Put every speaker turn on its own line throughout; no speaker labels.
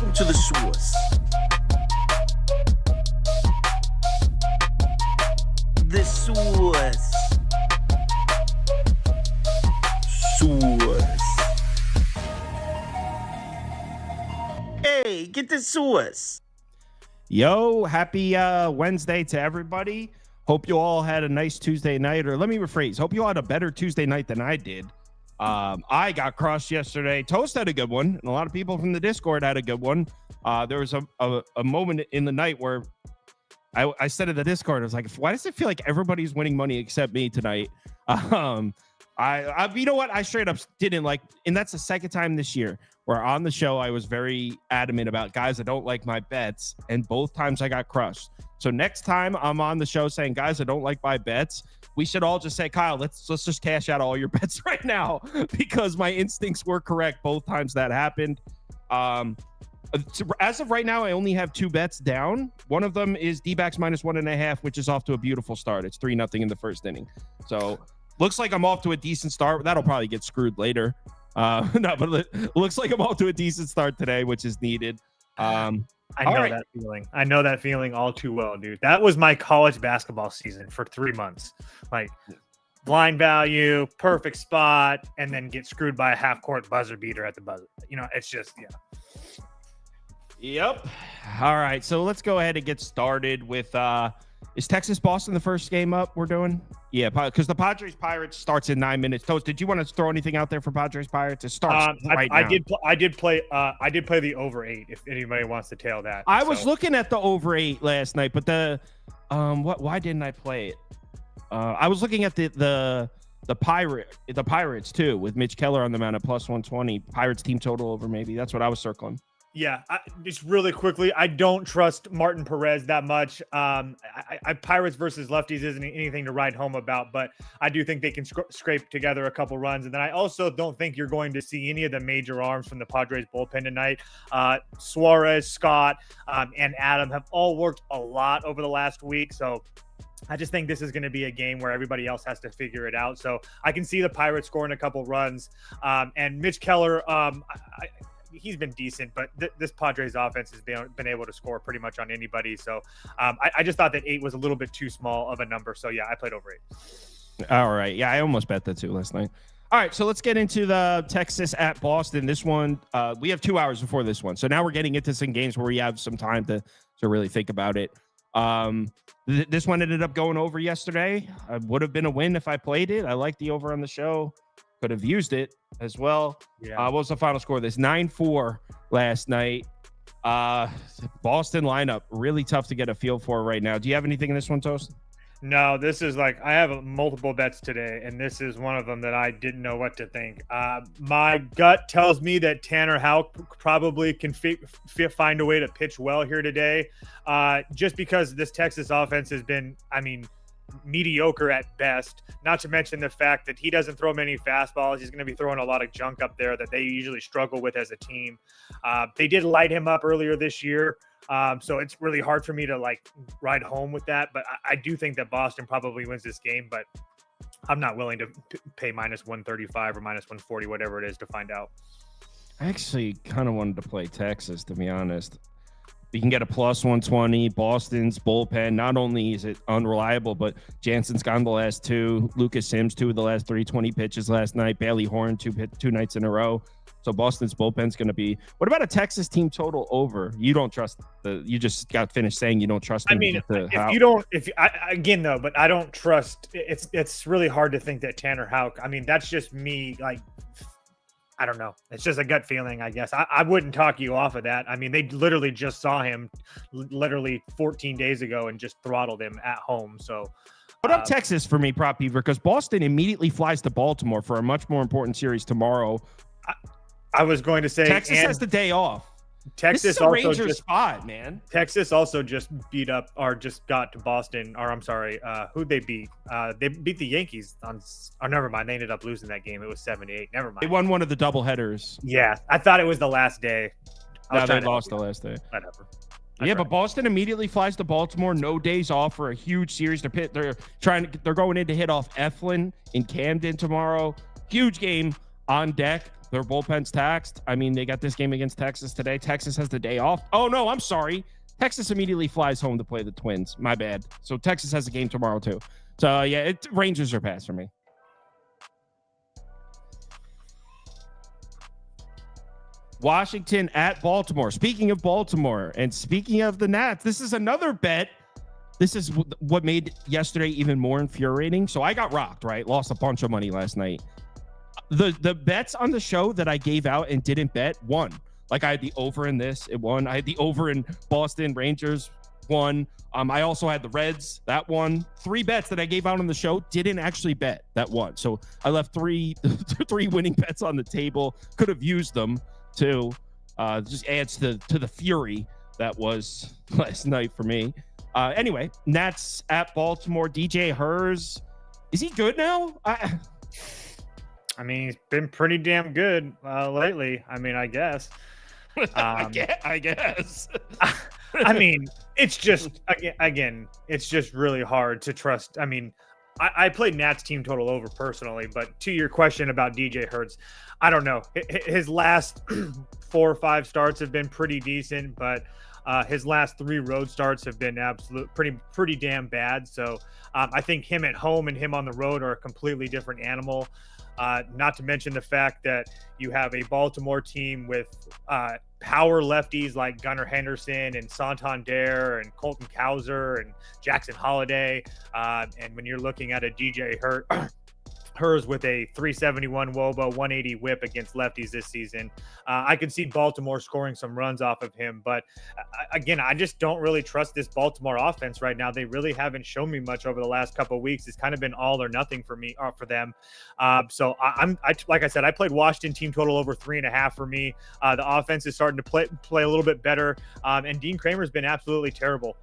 Welcome to the source. The source. Source. Hey, get the source.
Yo, happy Wednesday to everybody. Hope you all had a nice Tuesday night, or let me rephrase. Hope you all had a better Tuesday night than I did. I got crushed yesterday. Toast had a good one, and a lot of people from the Discord had a good one. There was a moment in the night where I said in the Discord, I was like, why does it feel like everybody's winning money except me tonight? I you know what? I straight up didn't like, and that's the second time this year where on the show I was very adamant about guys I don't like my bets, and both times I got crushed. So next time I'm on the show saying guys I don't like my bets, we should all just say, Kyle, let's just cash out all your bets right now, because my instincts were correct both times that happened. As of right now, I only have 2 bets down. One of them is D-backs -1.5, which is off to a beautiful start. It's 3-0 in the first inning. So looks like I'm off to a decent start. That'll probably get screwed later. No, but it looks like I'm off to a decent start today, which is needed.
I know that feeling. I know that feeling all too well, dude. That was my college basketball season for 3 months. Like blind value, perfect spot, and then get screwed by a half-court buzzer beater at the buzzer. You know, it's just, yeah.
Yep. All right, so let's go ahead and get started with is Texas-Boston the first game up we're doing? Yeah, because the Padres-Pirates starts in 9 minutes. Toast, did you want to throw anything out there for Padres-Pirates? It starts right now.
I did play the over 8 if anybody wants to tail that.
I was looking at the over 8 last night, but the why didn't I play it? I was looking at the Pirates too, with Mitch Keller on the mound at +120. Pirates team total over, maybe. That's what I was circling.
Yeah, just really quickly, I don't trust Martin Perez that much. Pirates versus lefties isn't anything to write home about, but I do think they can scrape together a couple runs. And then I also don't think you're going to see any of the major arms from the Padres bullpen tonight. Suarez, Scott, and Adam have all worked a lot over the last week, so I just think this is going to be a game where everybody else has to figure it out. So I can see the Pirates scoring a couple runs. And Mitch Keller, he's been decent, but this Padres offense has been able to score pretty much on anybody. So I just thought that 8 was a little bit too small of a number. So yeah, I played over 8.
All right. Yeah, I almost bet that too last night. All right, so let's get into the Texas at Boston. This one, we have 2 hours before this one. So now we're getting into some games where we have some time to really think about it. This one ended up going over yesterday. I would have been a win if I played it. I like the over on the show. Could have used it as well.
Yeah.
What was the final score of this? 9-4 last night. Boston lineup, really tough to get a feel for right now. Do you have anything in this one, Toast?
No, this is like, I have multiple bets today, and this is one of them that I didn't know what to think. My gut tells me that Tanner Houck probably can find a way to pitch well here today, just because this Texas offense has been, mediocre at best, not to mention the fact that he doesn't throw many fastballs. He's going to be throwing a lot of junk up there that they usually struggle with as a team. They did light him up earlier this year, so it's really hard for me to ride home with that, but I do think that Boston probably wins this game, but I'm not willing to pay -135 or -140, whatever it is, to find out.
I actually kind of wanted to play Texas, to be honest. You can get a +120. Boston's bullpen, not only is it unreliable, but Jansen's gone the last 2. Lucas Sims, 2 of the last 3 20 pitches last night. Bailey Horn, 2 nights in a row. So Boston's bullpen's going to be. What about a Texas team total over? You don't trust you just got finished saying you don't trust them.
But I don't trust. It's really hard to think that Tanner Houck. That's just me. I don't know. It's just a gut feeling, I guess. I wouldn't talk you off of that. They literally just saw him 14 days ago and just throttled him at home. So
put up Texas for me, Prop Beaver, because Boston immediately flies to Baltimore for a much more important series tomorrow.
I was going to say
Texas has the day off.
Texas
this is a
also
Rangers spot, man.
Texas also just beat up, or just got to Boston, or I'm sorry, who'd they beat? They beat the Yankees never mind. They ended up losing that game. It was 7-8. Never mind.
They won one of the doubleheaders.
Yeah, I thought it was the last day.
No, they lost the last day.
Whatever.
Yeah, but Boston immediately flies to Baltimore. No days off for a huge series. They're going in to hit off Eflin in Camden tomorrow. Huge game on deck. Their bullpen's taxed. I mean, they got this game against Texas today. Texas has the day off. Oh, no, I'm sorry. Texas immediately flies home to play the Twins. My bad. So Texas has a game tomorrow, too. So, yeah, Rangers are pass for me. Washington at Baltimore. Speaking of Baltimore and speaking of the Nats, this is another bet. This is what made yesterday even more infuriating. So I got rocked, right? Lost a bunch of money last night. The bets on the show that I gave out and didn't bet won. Like I had the over in this, it won. I had the over in Boston Rangers, won. I also had the Reds, that won. 3 bets that I gave out on the show didn't actually bet, that won. So I left three winning bets on the table. Could have used them to just adds to the fury that was last night for me. Anyway, Nats at Baltimore. DJ Hers, is he good now?
I mean, he's been pretty damn good lately. I mean, I guess.
I guess.
I mean, it's just again, it's just really hard to trust. I mean, I played Nats team total over personally, but to your question about DJ Hurts, I don't know. His last 4 or 5 starts have been pretty decent, but his last 3 road starts have been pretty damn bad. So I think him at home and him on the road are a completely different animal. Not to mention the fact that you have a Baltimore team with power lefties like Gunnar Henderson and Santander and Colton Cowser and Jackson Holiday. And when you're looking at a DJ Hers with a 371 WOBA, 180 whip against lefties this season, I could see Baltimore scoring some runs off of him. But again, I just don't really trust this Baltimore offense right now. They really haven't shown me much over the last couple of weeks. It's kind of been all or nothing for me, or for them. So like I said, I played Washington team total over 3.5 for me. The offense is starting to play a little bit better. And Dean Kramer's been absolutely terrible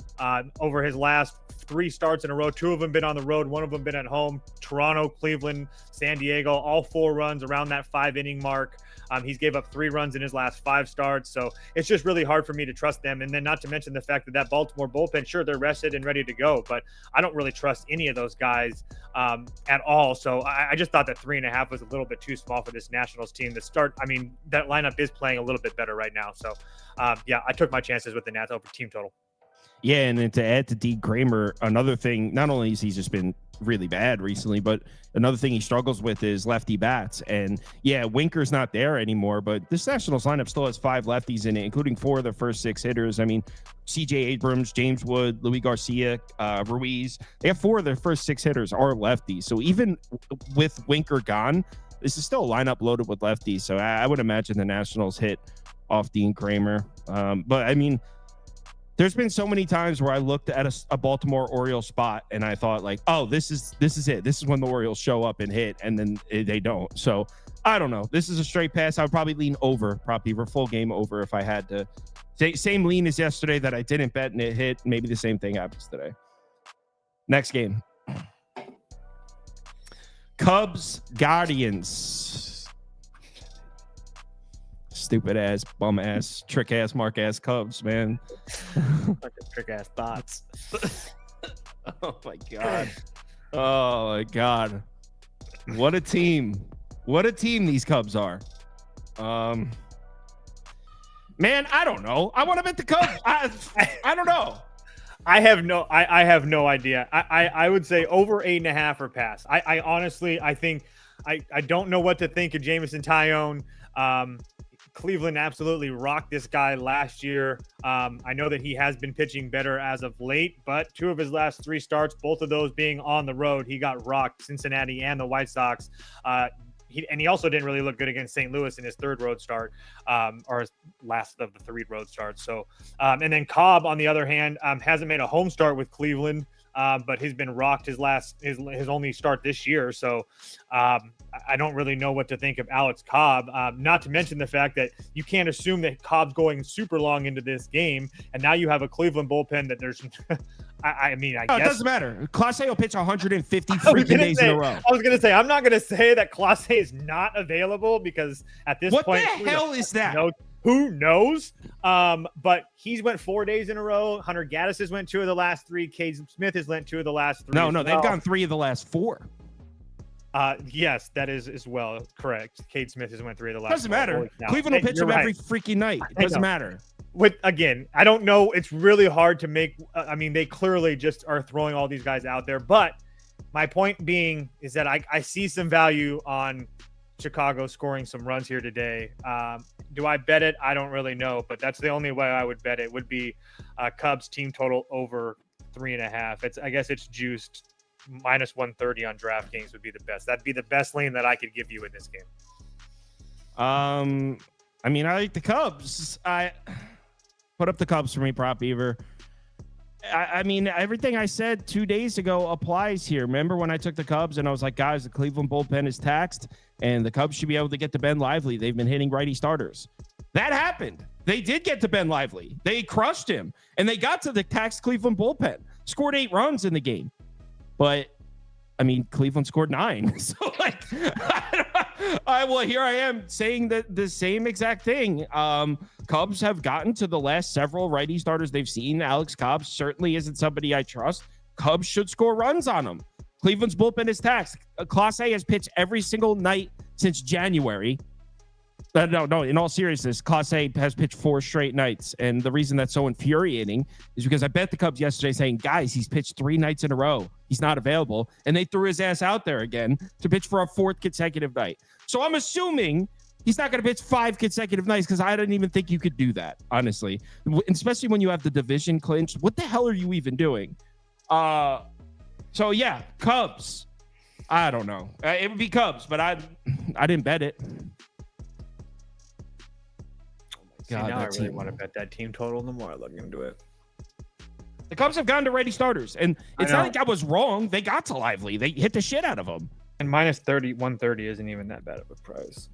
over his last 3 starts in a row. 2 of them been on the road, 1 of them been at home. Toronto, Cleveland, San Diego, all 4 runs around that 5-inning mark. He's gave up 3 runs in his last 5 starts. So it's just really hard for me to trust them. And then not to mention the fact that Baltimore bullpen, sure, they're rested and ready to go, but I don't really trust any of those guys at all. So I just thought that 3.5 was a little bit too small for this Nationals team to start. I mean, that lineup is playing a little bit better right now. So yeah, I took my chances with the Nats over team total.
Yeah, and then to add to Dean Kramer, another thing, not only has he just been really bad recently, but another thing he struggles with is lefty bats. And yeah, Winker's not there anymore, but this Nationals lineup still has 5 lefties in it, including 4 of the first 6 hitters. I mean, CJ Abrams, James Wood, Luis Garcia, Ruiz, they have 4 of their first 6 hitters are lefties. So even with Winker gone, this is still a lineup loaded with lefties. So I would imagine the Nationals hit off Dean Kramer. But I mean, there's been so many times where I looked at a Baltimore Orioles spot and I thought like, oh, this is it. This is when the Orioles show up and hit, and then they don't. So I don't know. This is a straight pass. I would probably lean over, Prop Beaver, full game over if I had to. Same lean as yesterday that I didn't bet and it hit. Maybe the same thing happens today. Next game. Cubs, Guardians. Stupid ass, bum ass, trick ass, mark ass Cubs, man.
Trick ass thoughts.
Oh my god. Oh my god. What a team. What a team these Cubs are. Man, I don't know. I want to bet the Cubs. I don't know.
I have no idea. I would say over 8.5 or pass. I honestly, I think I don't know what to think of Jameson Taillon. Cleveland absolutely rocked this guy last year. I know that he has been pitching better as of late, but 2 of his last 3 starts, both of those being on the road, he got rocked, Cincinnati and the White Sox. He also didn't really look good against St. Louis in his 3rd road start, or his last of the 3 road starts. So, and then Cobb, on the other hand, hasn't made a home start with Cleveland, but he's been rocked his only start this year. So I don't really know what to think of Alex Cobb, not to mention the fact that you can't assume that Cobb's going super long into this game. And now you have a Cleveland bullpen that there's, I guess
it doesn't matter. Clase will pitch 150 freaking days in a row.
I was going to say, I'm not going to say that Clase is not available because at this point,
what the hell is that?
Who knows? But he's went 4 days in a row. Hunter Gaddis has went 2 of the last 3. Cade Smith has went 2 of the last 3.
No, they've gone 3 of the last 4.
Yes, that is as well correct. Cade Smith has went 3 of the last.
Doesn't matter.
Holy cow.
Cleveland will pitch
You're
him
right.
every freaking night. It
I
doesn't
know.
matter.
Again, I don't know. It's really hard to make. I mean, they clearly just are throwing all these guys out there. But my point being is that I see some value on Chicago scoring some runs here today. Do I bet it? I don't really know, but that's the only way I would bet it. Would be Cubs team total over 3.5. I guess it's juiced minus 130 on DraftKings would be the best. That'd be the best lean that I could give you in this game.
I mean, I like the Cubs. I put up the Cubs for me, Prop Beaver. I mean, everything I said 2 days ago applies here. Remember when I took the Cubs and I was like, guys, the Cleveland bullpen is taxed and the Cubs should be able to get to Ben Lively. They've been hitting righty starters. That happened. They did get to Ben Lively. They crushed him and they got to the taxed Cleveland bullpen, scored 8 runs in the game. But I mean, Cleveland scored 9. So like, here I am saying that the same exact thing. Cubs have gotten to the last several righty starters they've seen. Alex Cobb certainly isn't somebody I trust. Cubs should score runs on him. Cleveland's bullpen is taxed. Class A has pitched every single night since January. No, in all seriousness, Class A has pitched 4 straight nights. And the reason that's so infuriating is because I bet the Cubs yesterday saying, guys, he's pitched 3 nights in a row. He's not available. And they threw his ass out there again to pitch for a 4th consecutive night. So I'm assuming he's not going to pitch 5 consecutive nights because I didn't even think you could do that, honestly. Especially when you have the division clinched. What the hell are you even doing? So, yeah, Cubs. I don't know. It would be Cubs, but I didn't bet it.
God, now I really want to bet that team total. The more I look into it,
the Cubs have gone to righty starters, and it's not like I was wrong. They got to Lively. They hit the shit out of them.
And minus 130 isn't even that bad of a price.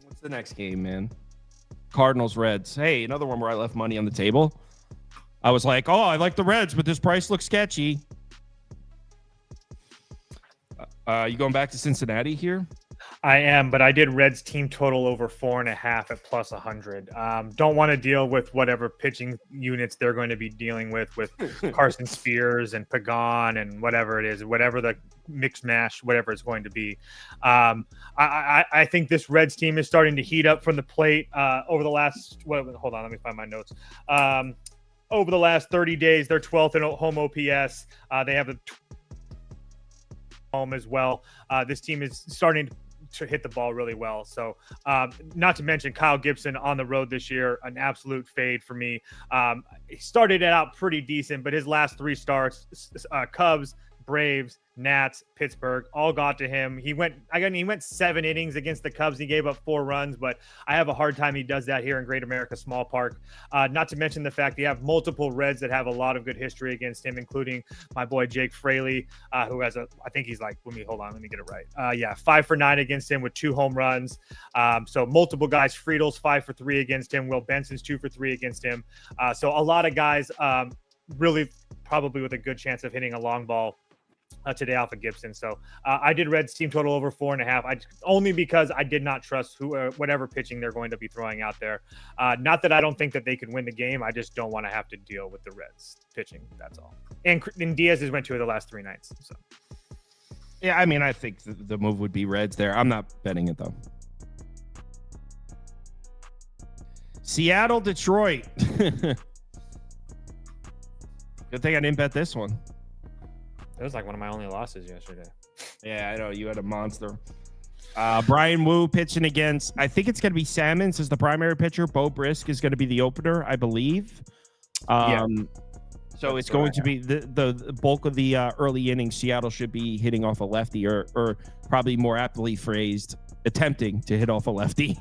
What's the next game, man? Cardinals, Reds. Hey, another one where I left money on the table. I was like, oh, I like the Reds, but this price looks sketchy. You going back to Cincinnati here?
I am, but I did Reds team total over 4.5 at plus 100. Don't want to deal with whatever pitching units they're going to be dealing with Carson Spears and Pagan and whatever it is, whatever the mix mash, whatever it's going to be. I think this Reds team is starting to heat up from the plate over the last. Hold on, let me find my notes. Over the last 30 days, they're 12th in home OPS. They have a home as well. This team is starting to hit the ball really well. So not to mention Kyle Gibson on the road this year, an absolute fade for me. He started it out pretty decent, but his last 3 starts, Cubs, Braves, Nats, Pittsburgh, all got to him. He went 7 innings against the Cubs. He gave up 4 runs, but I have a hard time he does that here in Great America Small Park. Not to mention the fact you have multiple Reds that have a lot of good history against him, including my boy Jake Fraley, who has I think he's like, let me get it right. 5 for 9 against him with 2 home runs. So multiple guys. Friedel's 5 for 3 against him. Will Benson's 2 for 3 against him. So a lot of guys really probably with a good chance of hitting a long ball today off of Gibson. So I did Reds team total over 4.5. Only because I did not trust whatever pitching they're going to be throwing out there. Not that I don't think that they could win the game. I just don't want to have to deal with the Reds pitching. That's all. And Diaz has went 2 of the last 3 nights. So
yeah, I mean, I think the move would be Reds there. I'm not betting it though. Seattle, Detroit. Good thing I didn't bet this one.
It was like one of my only losses yesterday.
Yeah, I know. You had a monster. Brian Wu pitching against, I think it's going to be Salmons as the primary pitcher. Bo Brisk is going to be the opener, I believe. So it's going to be the bulk of the early innings. Seattle should be hitting off a lefty or probably more aptly phrased, attempting to hit off a lefty.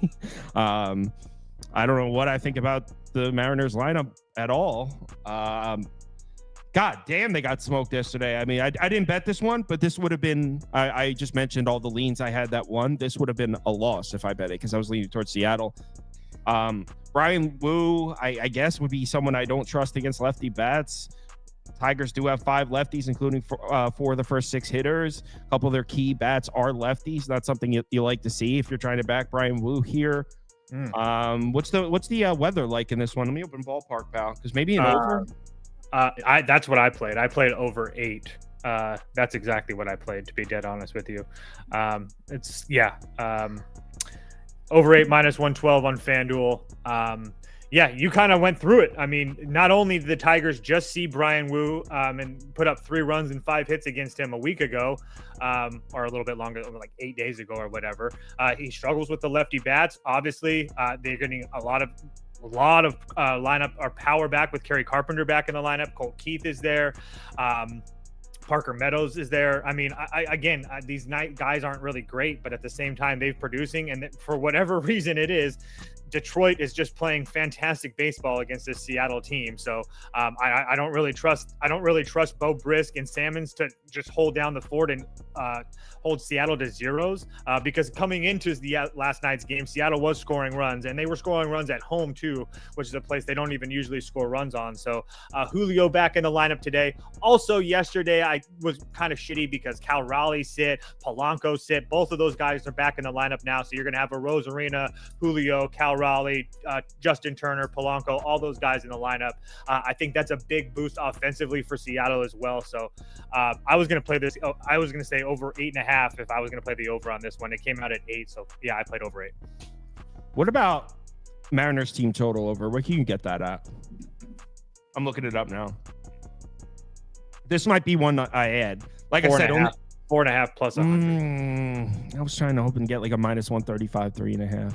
I don't know what I think about the Mariners lineup at all. God damn, they got smoked yesterday. I mean, I didn't bet this one, but this would have been, I just mentioned all the leans I had that one. This would have been a loss if I bet it because I was leaning towards Seattle. Brian Wu, I guess, would be someone I don't trust against lefty bats. Tigers do have 5 lefties, including 4 of the first 6 hitters. A couple of their key bats are lefties. That's something you like to see if you're trying to back Brian Wu here. What's the weather like in this one? Let me open ballpark, pal, because maybe an over.
That's what I played. I played over 8. That's exactly what I played, to be dead honest with you. Over 8 minus 112 on FanDuel. You kind of went through it. I mean, not only did the Tigers just see Brian Wu and put up 3 runs and 5 hits against him a week ago, or a little bit longer, like 8 days ago or whatever. He struggles with the lefty bats. Obviously, they're getting a lot of lineup or power back with Kerry Carpenter back in the lineup. Colt Keith is there. Parker Meadows is there. I mean, these guys aren't really great, but at the same time, they're producing. And for whatever reason it is, Detroit is just playing fantastic baseball against this Seattle team. So I don't really trust Bo Brisk and Salmons to just hold down the fort and hold Seattle to zeros, because coming into the last night's game, Seattle was scoring runs, and they were scoring runs at home too, which is a place they don't even usually score runs on. So Julio back in the lineup today. Also yesterday, I was kind of shitty because Cal Raleigh sit, Polanco sit. Both of those guys are back in the lineup now. So you're going to have a Rosarina, Julio, Cal Raleigh, Justin Turner, Polanco, all those guys in the lineup. I think that's a big boost offensively for Seattle as well. So I was going to play this. I was going to say over 8.5 if I was going to play the over on this one. It came out at 8. So yeah, I played over 8.
What about Mariners team total over? Where can you get that at? I'm looking it up now. This might be one I add. Like I said,
4.5 plus 100.
I was trying to hope and get like a minus 135, 3.5.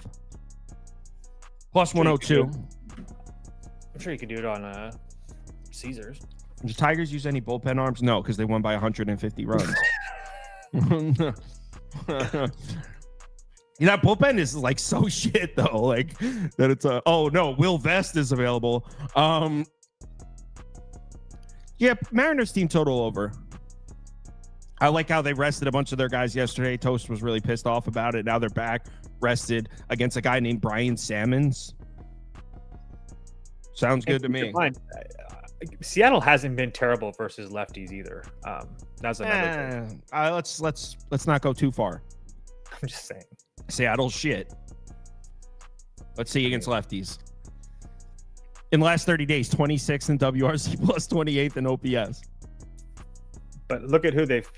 Plus 102.
I'm sure you could do it on Caesars.
Did the Tigers use any bullpen arms? No, because they won by 150 runs. That bullpen is like so shit though. Like that it's oh no, Will Vest is available. Yeah, Mariners team total over. I like how they rested a bunch of their guys yesterday. Toast was really pissed off about it. Now they're back rested against a guy named Brian Salmons. Sounds good to me.
Seattle hasn't been terrible versus lefties either. That's another thing.
Let's not go too far.
I'm just saying.
Seattle's shit. Let's see against lefties. In the last 30 days, 26th in WRC plus 28th in OPS.
But look at who they've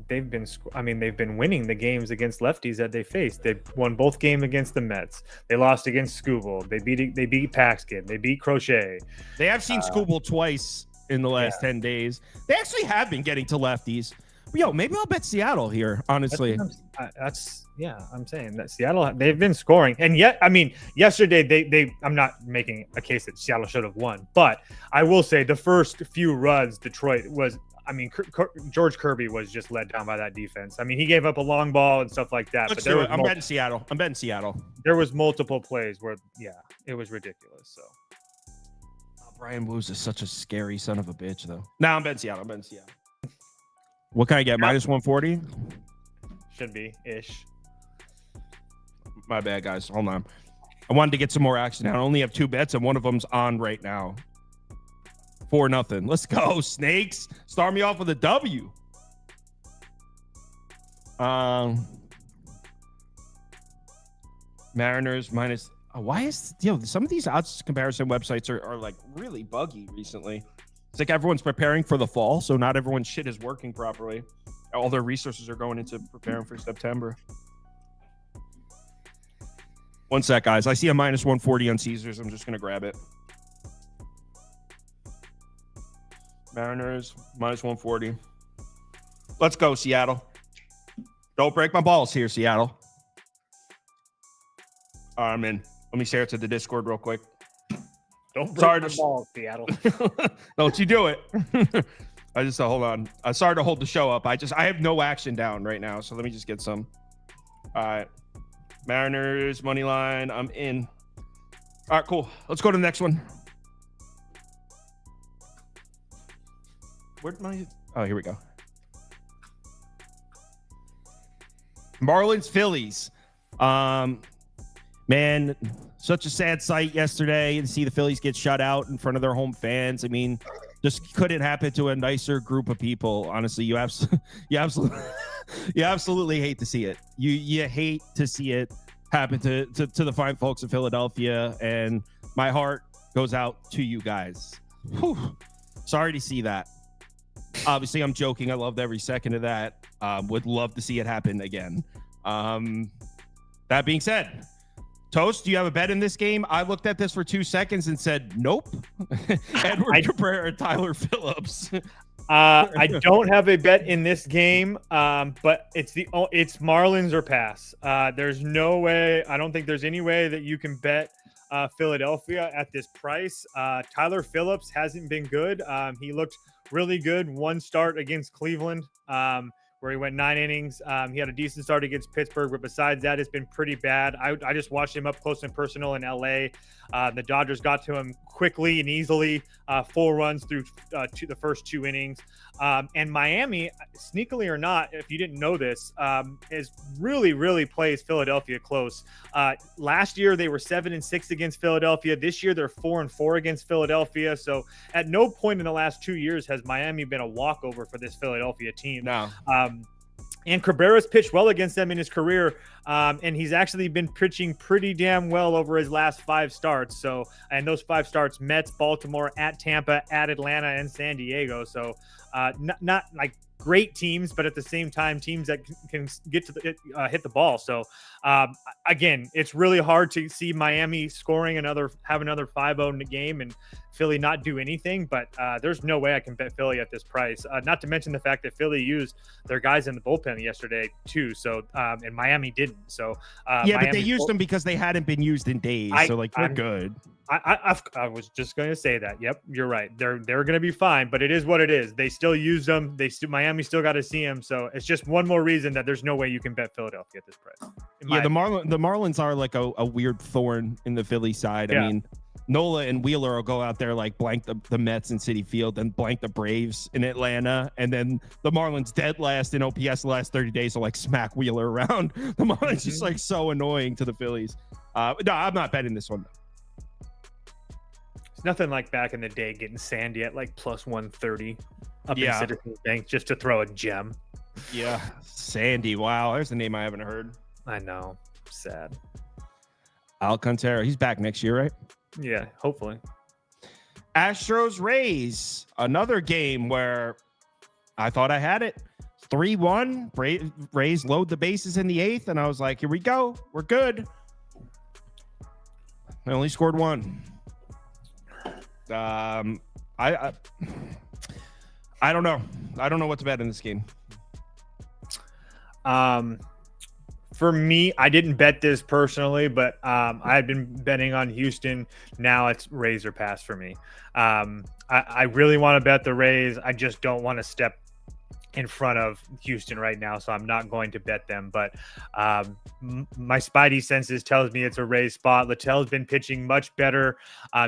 been winning the games against lefties that they faced. They won both games against the Mets. They lost against Skubal. They beat Paxton. They beat Crochet.
They have seen Skubal twice in the last 10 days. They actually have been getting to lefties. Yo, maybe I'll bet Seattle here, honestly.
I'm saying that Seattle, they've been scoring. And yet, I mean, yesterday, I'm not making a case that Seattle should have won, but I will say the first few runs, Detroit was, I mean, George Kirby was just let down by that defense. I mean, he gave up a long ball and stuff like that.
I'm betting Seattle.
There was multiple plays where, it was ridiculous. So
Brian Wu's is such a scary son of a bitch, though. I'm betting Seattle. What can I get? Minus 140?
Should be ish.
My bad, guys. Hold on. I wanted to get some more action. I only have 2 bets, and one of them's on right now. 4-0. Let's go, Snakes. Start me off with a W. Mariners minus. Why is some of these odds comparison websites are like really buggy recently. It's like everyone's preparing for the fall, so not everyone's shit is working properly. All their resources are going into preparing for September. One sec, guys. I see a minus 140 on Caesars. I'm just going to grab it. Mariners, minus 140. Let's go, Seattle. Don't break my balls here, Seattle. I'm in. Let me share it to the Discord real quick.
Don't break my balls, Seattle.
Don't you do it. I just hold on. Sorry to hold the show up. I have no action down right now, so let me just get some. All right. Mariners, money line. I'm in. All right, cool. Let's go to the next one. Where'd my... Oh, here we go. Marlins, Phillies. Man, such a sad sight yesterday to see the Phillies get shut out in front of their home fans. I mean, just couldn't happen to a nicer group of people. Honestly, you absolutely hate to see it. You hate to see it happen to the fine folks of Philadelphia, and my heart goes out to you guys. Whew. Sorry to see that. Obviously, I'm joking. I loved every second of that. Would love to see it happen again. That being said, Toast, do you have a bet in this game? I looked at this for 2 seconds and said, nope. Edward Cabrera, Tyler Phillips.
I don't have a bet in this game, but it's Marlins or pass. There's no way. I don't think there's any way that you can bet Philadelphia at this price. Tyler Phillips hasn't been good. He looked really good. One start against Cleveland, where he went 9 innings. He had a decent start against Pittsburgh, but besides that, it's been pretty bad. I just watched him up close and personal in LA. The Dodgers got to him quickly and easily, 4 runs through the first 2 innings. And Miami, sneakily or not, if you didn't know this, is really plays Philadelphia close. Last year they were 7-6 against Philadelphia. This year they're 4-4 against Philadelphia. So at no point in the last 2 years has Miami been a walkover for this Philadelphia team.
No.
And Cabrera's pitched well against them in his career, and he's actually been pitching pretty damn well over his last 5 starts. So, and those 5 starts: Mets, Baltimore, at Tampa, at Atlanta, and San Diego. So, not like great teams, but at the same time, teams that can get to hit the ball. So, again, it's really hard to see Miami have another 5-0 in the game and Philly not do anything. But there's no way I can bet Philly at this price. Not to mention the fact that Philly used their guys in the bullpen yesterday too. So, and Miami didn't. So,
yeah, but they used them because they hadn't been used in days. They're good.
I was just going to say that. Yep, you're right. They're going to be fine, but it is what it is. They still use them. Miami still got to see them. So it's just one more reason that there's no way you can bet Philadelphia at this price.
Yeah, the Marlins are like a weird thorn in the Philly side. Yeah. I mean, Nola and Wheeler will go out there like blank the Mets in Citi Field and blank the Braves in Atlanta. And then the Marlins dead last in OPS the last 30 days will like smack Wheeler around. The Marlins just like so annoying to the Phillies. No, I'm not betting this one.
It's nothing like back in the day getting Sandy at like plus 130 up in Citizens Bank just to throw a gem.
Yeah, Sandy. Wow, there's a name I haven't heard.
I know. Sad.
Alcantara. He's back next year, right?
Yeah, hopefully.
Astros Rays. Another game where I thought I had it. 3-1. Rays load the bases in the 8th, and I was like, here we go. We're good. They only scored 1. I don't know. I don't know what to bet in this game.
For me, I didn't bet this personally, but I've been betting on Houston. Now it's Rays or pass for me. I really want to bet the Rays. I just don't want to step in front of Houston right now, so I'm not going to bet them. But my spidey senses tells me it's a Rays spot. Littell's been pitching much better.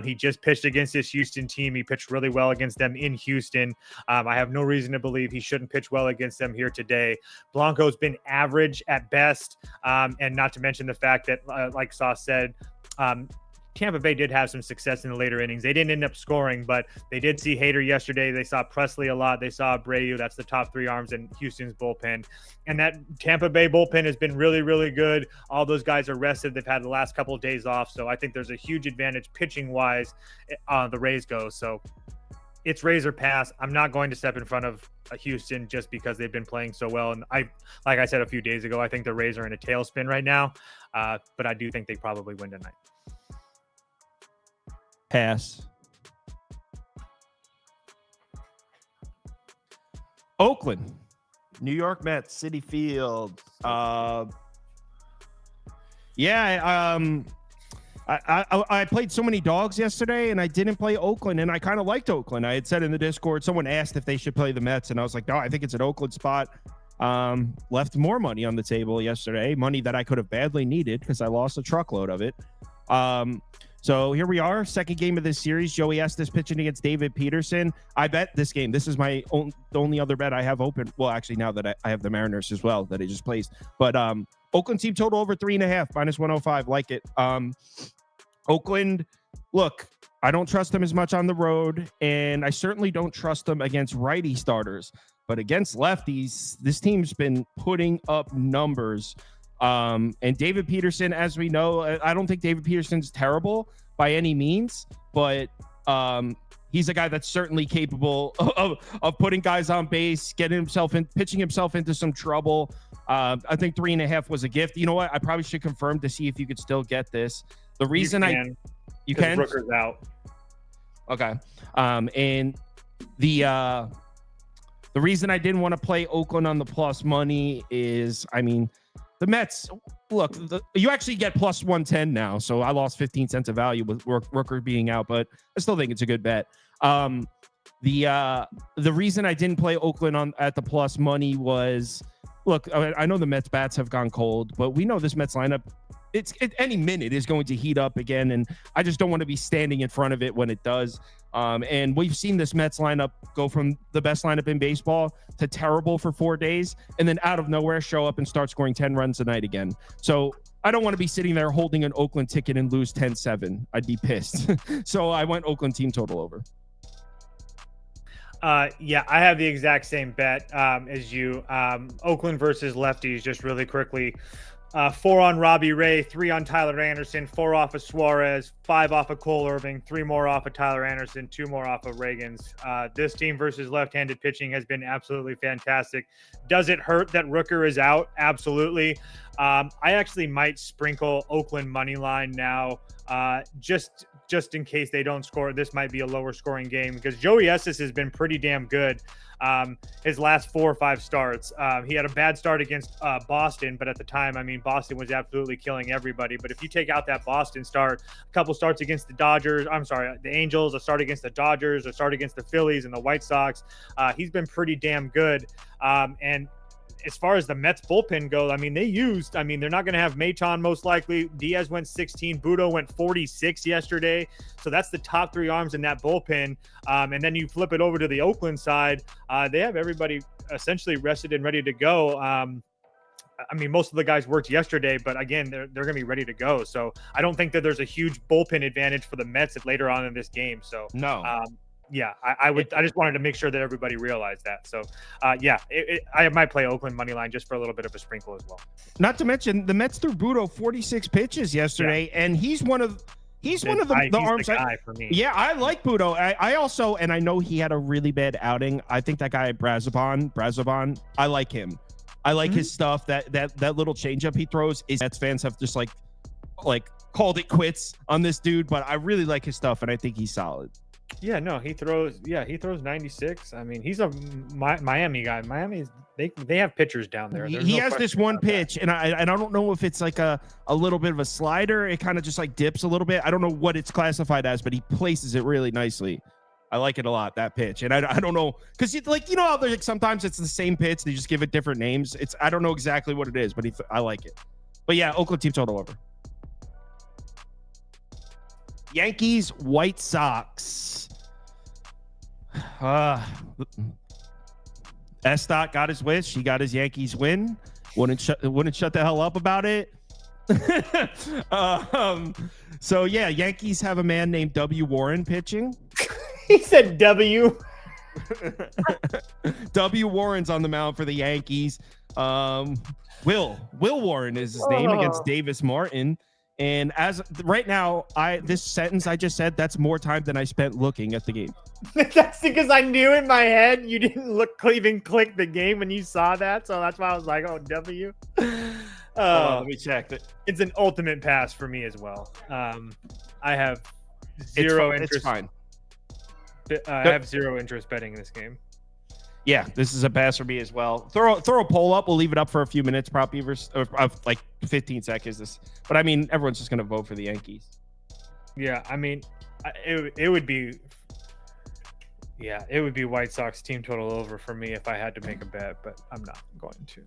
He just pitched against this Houston team. He pitched really well against them in Houston. I have no reason to believe he shouldn't pitch well against them here today. Blanco's been average at best, and not to mention the fact that, like Sauce said, Tampa Bay did have some success in the later innings. They didn't end up scoring, but they did see Hader yesterday. They saw Presley a lot. They saw Abreu. That's the top 3 arms in Houston's bullpen. And that Tampa Bay bullpen has been really good. All those guys are rested. They've had the last couple of days off. So I think there's a huge advantage pitching-wise the Rays go. So it's Rays or pass. I'm not going to step in front of Houston just because they've been playing so well. And like I said a few days ago, I think the Rays are in a tailspin right now. But I do think they probably win tonight.
Pass. Oakland, New York Mets, Citi Field. I played so many dogs yesterday, and I didn't play Oakland, and I kind of liked Oakland. I had said in the Discord, someone asked if they should play the Mets, and I was like, no, I think it's an Oakland spot. Left more money on the table yesterday, money that I could have badly needed because I lost a truckload of it. So here we are, second game of this series. Joey Estes pitching against David Peterson. I bet this game. This is my the only other bet I have open. Well, actually, now that I have the Mariners as well that I just placed. But Oakland team total over 3.5, minus 105. Like it. Oakland, look, I don't trust them as much on the road, and I certainly don't trust them against righty starters. But against lefties, this team's been putting up numbers. And David Peterson, as we know, I don't think David Peterson's terrible by any means, but He's a guy that's certainly capable of putting guys on base, pitching himself into some trouble. I think 3.5 was a gift. You know what? I probably should confirm to see if you could still get this. The reason you can
Rooker's out.
Okay. And the reason I didn't want to play Oakland on the plus money is, I mean, the Mets, look, you actually get plus 110 now. So I lost 15 cents of value with Rooker being out, but I still think it's a good bet. The reason I didn't play Oakland at the plus money was, look, I know the Mets bats have gone cold, but we know this Mets lineup, any minute is going to heat up again. And I just don't want to be standing in front of it when it does. And we've seen this Mets lineup go from the best lineup in baseball to terrible for 4 days, and then out of nowhere show up and start scoring 10 runs a night again. So I don't want to be sitting there holding an Oakland ticket and lose 10-7. I'd be pissed. So I went Oakland team total over.
Yeah, I have the exact same bet as you. Oakland versus lefties, just really quickly. 4 on Robbie Ray, 3 on Tyler Anderson, 4 off of Suarez, 5 off of Cole Irving, 3 more off of Tyler Anderson, 2 more off of Reagans. This team versus left-handed pitching has been absolutely fantastic. Does it hurt that Rooker is out? Absolutely. I actually might sprinkle Oakland money line now, just in case they don't score. This might be a lower scoring game because Joey Estes has been pretty damn good. His last 4 or 5 starts, he had a bad start against Boston, but at the time, I mean, Boston was absolutely killing everybody. But if you take out that Boston start, a couple starts against the Angels, a start against the Dodgers, a start against the Phillies and the White Sox, he's been pretty damn good. And as far as the Mets bullpen goes, I mean, they're not going to have Maton most likely. Diaz went 16. Budo went 46 yesterday. So that's the top 3 arms in that bullpen. And then you flip it over to the Oakland side. They have everybody essentially rested and ready to go. I mean, most of the guys worked yesterday, but again, they're going to be ready to go. So I don't think that there's a huge bullpen advantage for the Mets later on in this game. So
no.
Yeah, I just wanted to make sure that everybody realized that. So, I might play Oakland money line just for a little bit of a sprinkle as well.
Not to mention the Mets threw Budo 46 pitches yesterday, and he's one of the arms.
Guy for me.
Yeah, I like Budo. I also, and I know he had a really bad outing. I think that guy Brazoban, I like him. I like his stuff. That little changeup he throws is Mets fans have just like called it quits on this dude, but I really like his stuff, and I think he's solid.
Yeah, no, he throws 96. I mean, he's a Miami guy. They have pitchers down there.
He has this one pitch, and I don't know if it's like a little bit of a slider. It kind of just like dips a little bit. I don't know what it's classified as, but he places it really nicely. I like it a lot, that pitch. And I don't know, because how there's sometimes it's the same pitch, they just give it different names. I don't know exactly what it is, but I like it. But yeah, Oakland team total over. Yankees, White Sox. S-Dot got his wish. He got his Yankees win. Wouldn't shut the hell up about it. So yeah, Yankees have a man named W. Warren pitching.
He said W.
W. Warren's on the mound for the Yankees. Will Warren is his name against Davis Martin. And as right now, this sentence I just said, that's more time than I spent looking at the game.
That's because I knew in my head you didn't even click the game when you saw that. So that's why I was like, oh, W.
Let me check that.
It's an ultimate pass for me as well. I have zero interest.
It's fine.
I have zero interest betting in this game.
Yeah, this is a pass for me as well. Throw a poll up. We'll leave it up for a few minutes, Prop Beavers, of like 15 seconds. But I mean, everyone's just going to vote for the Yankees.
Yeah, I mean, it would be White Sox team total over for me if I had to make a bet, but I'm not going to.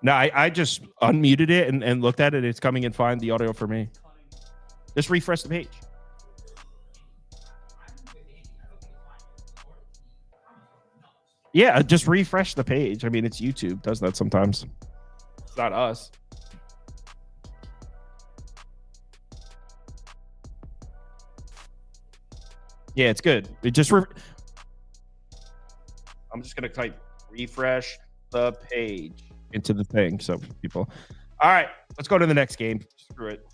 No, I just unmuted it and looked at it. It's coming in fine. The audio for me. Just refresh the page. Yeah, just refresh the page. I mean, it's YouTube does that sometimes. It's not us. Yeah, it's good. It just I'm just gonna type refresh the page into the thing so people. All right, let's go to the next game. Screw it.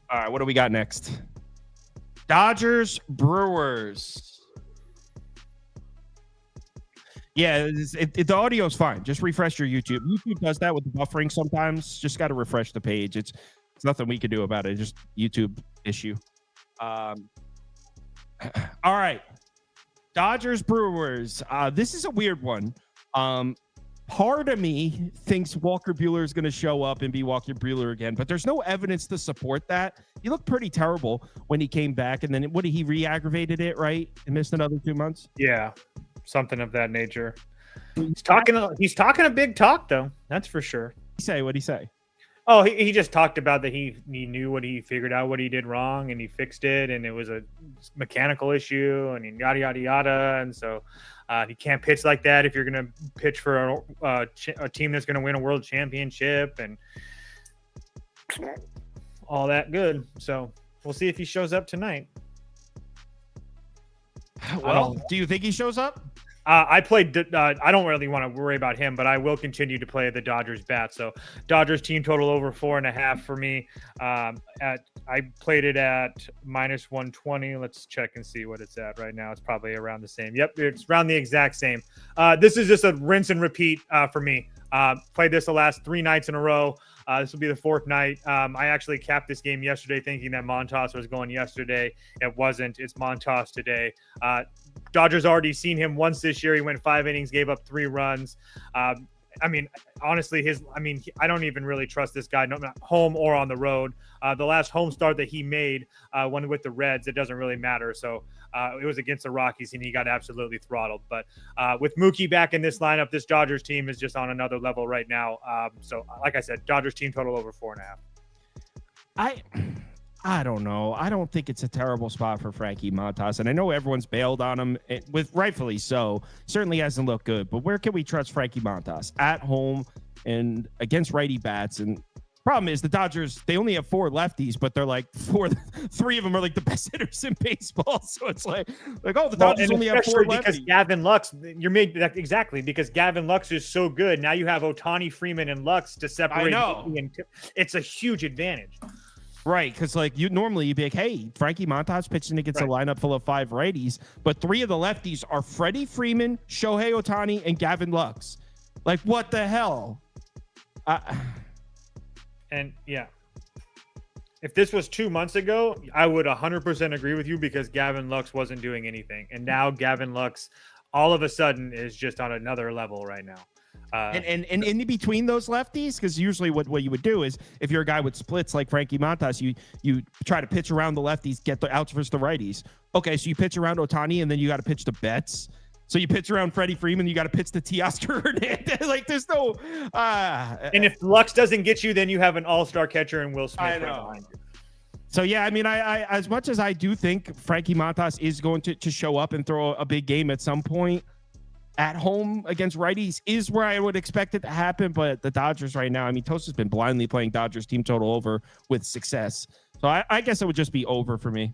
All right, what do we got next? Dodgers, Brewers. Yeah, the audio's fine. Just refresh your YouTube. YouTube does that with the buffering sometimes. Just got to refresh the page. It's nothing we can do about it. It's just YouTube issue. All right. Dodgers, Brewers. This is a weird one. Part of me thinks Walker Buehler is going to show up and be Walker Buehler again, but there's no evidence to support that. He looked pretty terrible when he came back, and then he re-aggravated it, right? And missed another 2 months.
Yeah, something of that nature. He's talking a big talk, though. That's for sure.
What'd he say?
Oh, he just talked about that he knew what he figured out what he did wrong and he fixed it, and it was a mechanical issue and yada yada yada, and so he can't pitch like that if you're going to pitch for a team that's going to win a world championship and all that good. So we'll see if he shows up tonight.
Well, do you think he shows up?
I played. I don't really want to worry about him, but I will continue to play the Dodgers bat. So Dodgers team total over 4.5 for me. I played it at -120. Let's check and see what it's at right now. It's probably around the same. Yep, it's around the exact same. This is just a rinse and repeat for me. Played this the last 3 nights in a row. This will be the 4th night. I actually capped this game yesterday thinking that Montas was going yesterday. It wasn't. It's Montas today. Dodgers already seen him once this year. He went 5 innings, gave up 3 runs. I mean, honestly, I don't even really trust this guy, no, not home or on the road. The last home start that he made, when with the Reds, it doesn't really matter. So it was against the Rockies, and he got absolutely throttled. But with Mookie back in this lineup, this Dodgers team is just on another level right now. So, like I said, Dodgers team total over 4.5.
I don't know. I don't think it's a terrible spot for Frankie Montas, and I know everyone's bailed on him, with rightfully so. Certainly hasn't looked good, but where can we trust Frankie Montas? At home and against righty bats. And problem is the Dodgers, they only have 4 lefties, but they're like 3 of them are like the best hitters in baseball. So it's like the Dodgers only have 4 lefties.
Because Gavin Lux, you're made that exactly because Gavin Lux is so good. Now you have Ohtani, Freeman, and Lux to separate.
I know.
It's a huge advantage.
Right, because you'd be like, hey, Frankie Montas pitching against a lineup full of 5 righties, but 3 of the lefties are Freddie Freeman, Shohei Ohtani, and Gavin Lux. Like, what the hell?
And yeah, if this was 2 months ago, I would 100% agree with you because Gavin Lux wasn't doing anything, and now Gavin Lux, all of a sudden, is just on another level right now.
And in between those lefties, because usually what you would do is if you're a guy with splits like Frankie Montas, you try to pitch around the lefties, get the outs versus the righties. Okay, so you pitch around Ohtani, and then you got to pitch to Betts. So you pitch around Freddie Freeman, you got to pitch to Teoscar Hernandez. Like, there's no.
And if Lux doesn't get you, then you have an all-star catcher and Will Smith right behind you.
So, yeah, I mean, I as much as I do think Frankie Montas is going to show up and throw a big game at some point, at home against righties is where I would expect it to happen. But the Dodgers right now, I mean, Tosa's been blindly playing Dodgers team total over with success. So I guess it would just be over for me.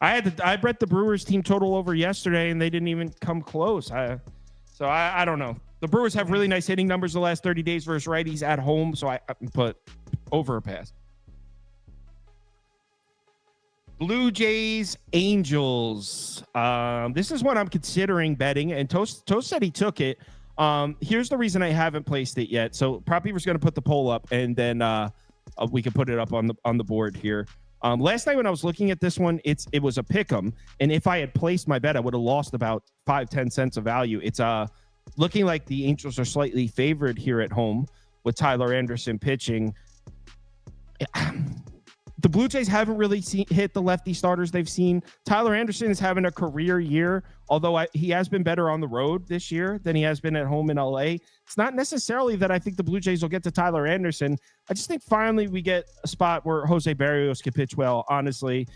I bet the Brewers team total over yesterday, and they didn't even come close. So I don't know. The Brewers have really nice hitting numbers the last 30 days versus righties at home. So I put over a pass. Blue Jays, Angels. This is one I'm considering betting, and Toast said he took it. Here's the reason I haven't placed it yet. So Prop Beaver's going to put the poll up, and then we can put it up on the board here. Last night when I was looking at this one, it was a pick'em, and if I had placed my bet, I would have lost about 5-10 cents of value. It's looking like the Angels are slightly favored here at home with Tyler Anderson pitching. The Blue Jays haven't really hit the lefty starters they've seen. Tyler Anderson is having a career year, although he has been better on the road this year than he has been at home in LA. It's not necessarily that I think the Blue Jays will get to Tyler Anderson. I just think finally we get a spot where Jose Barrios can pitch well, honestly.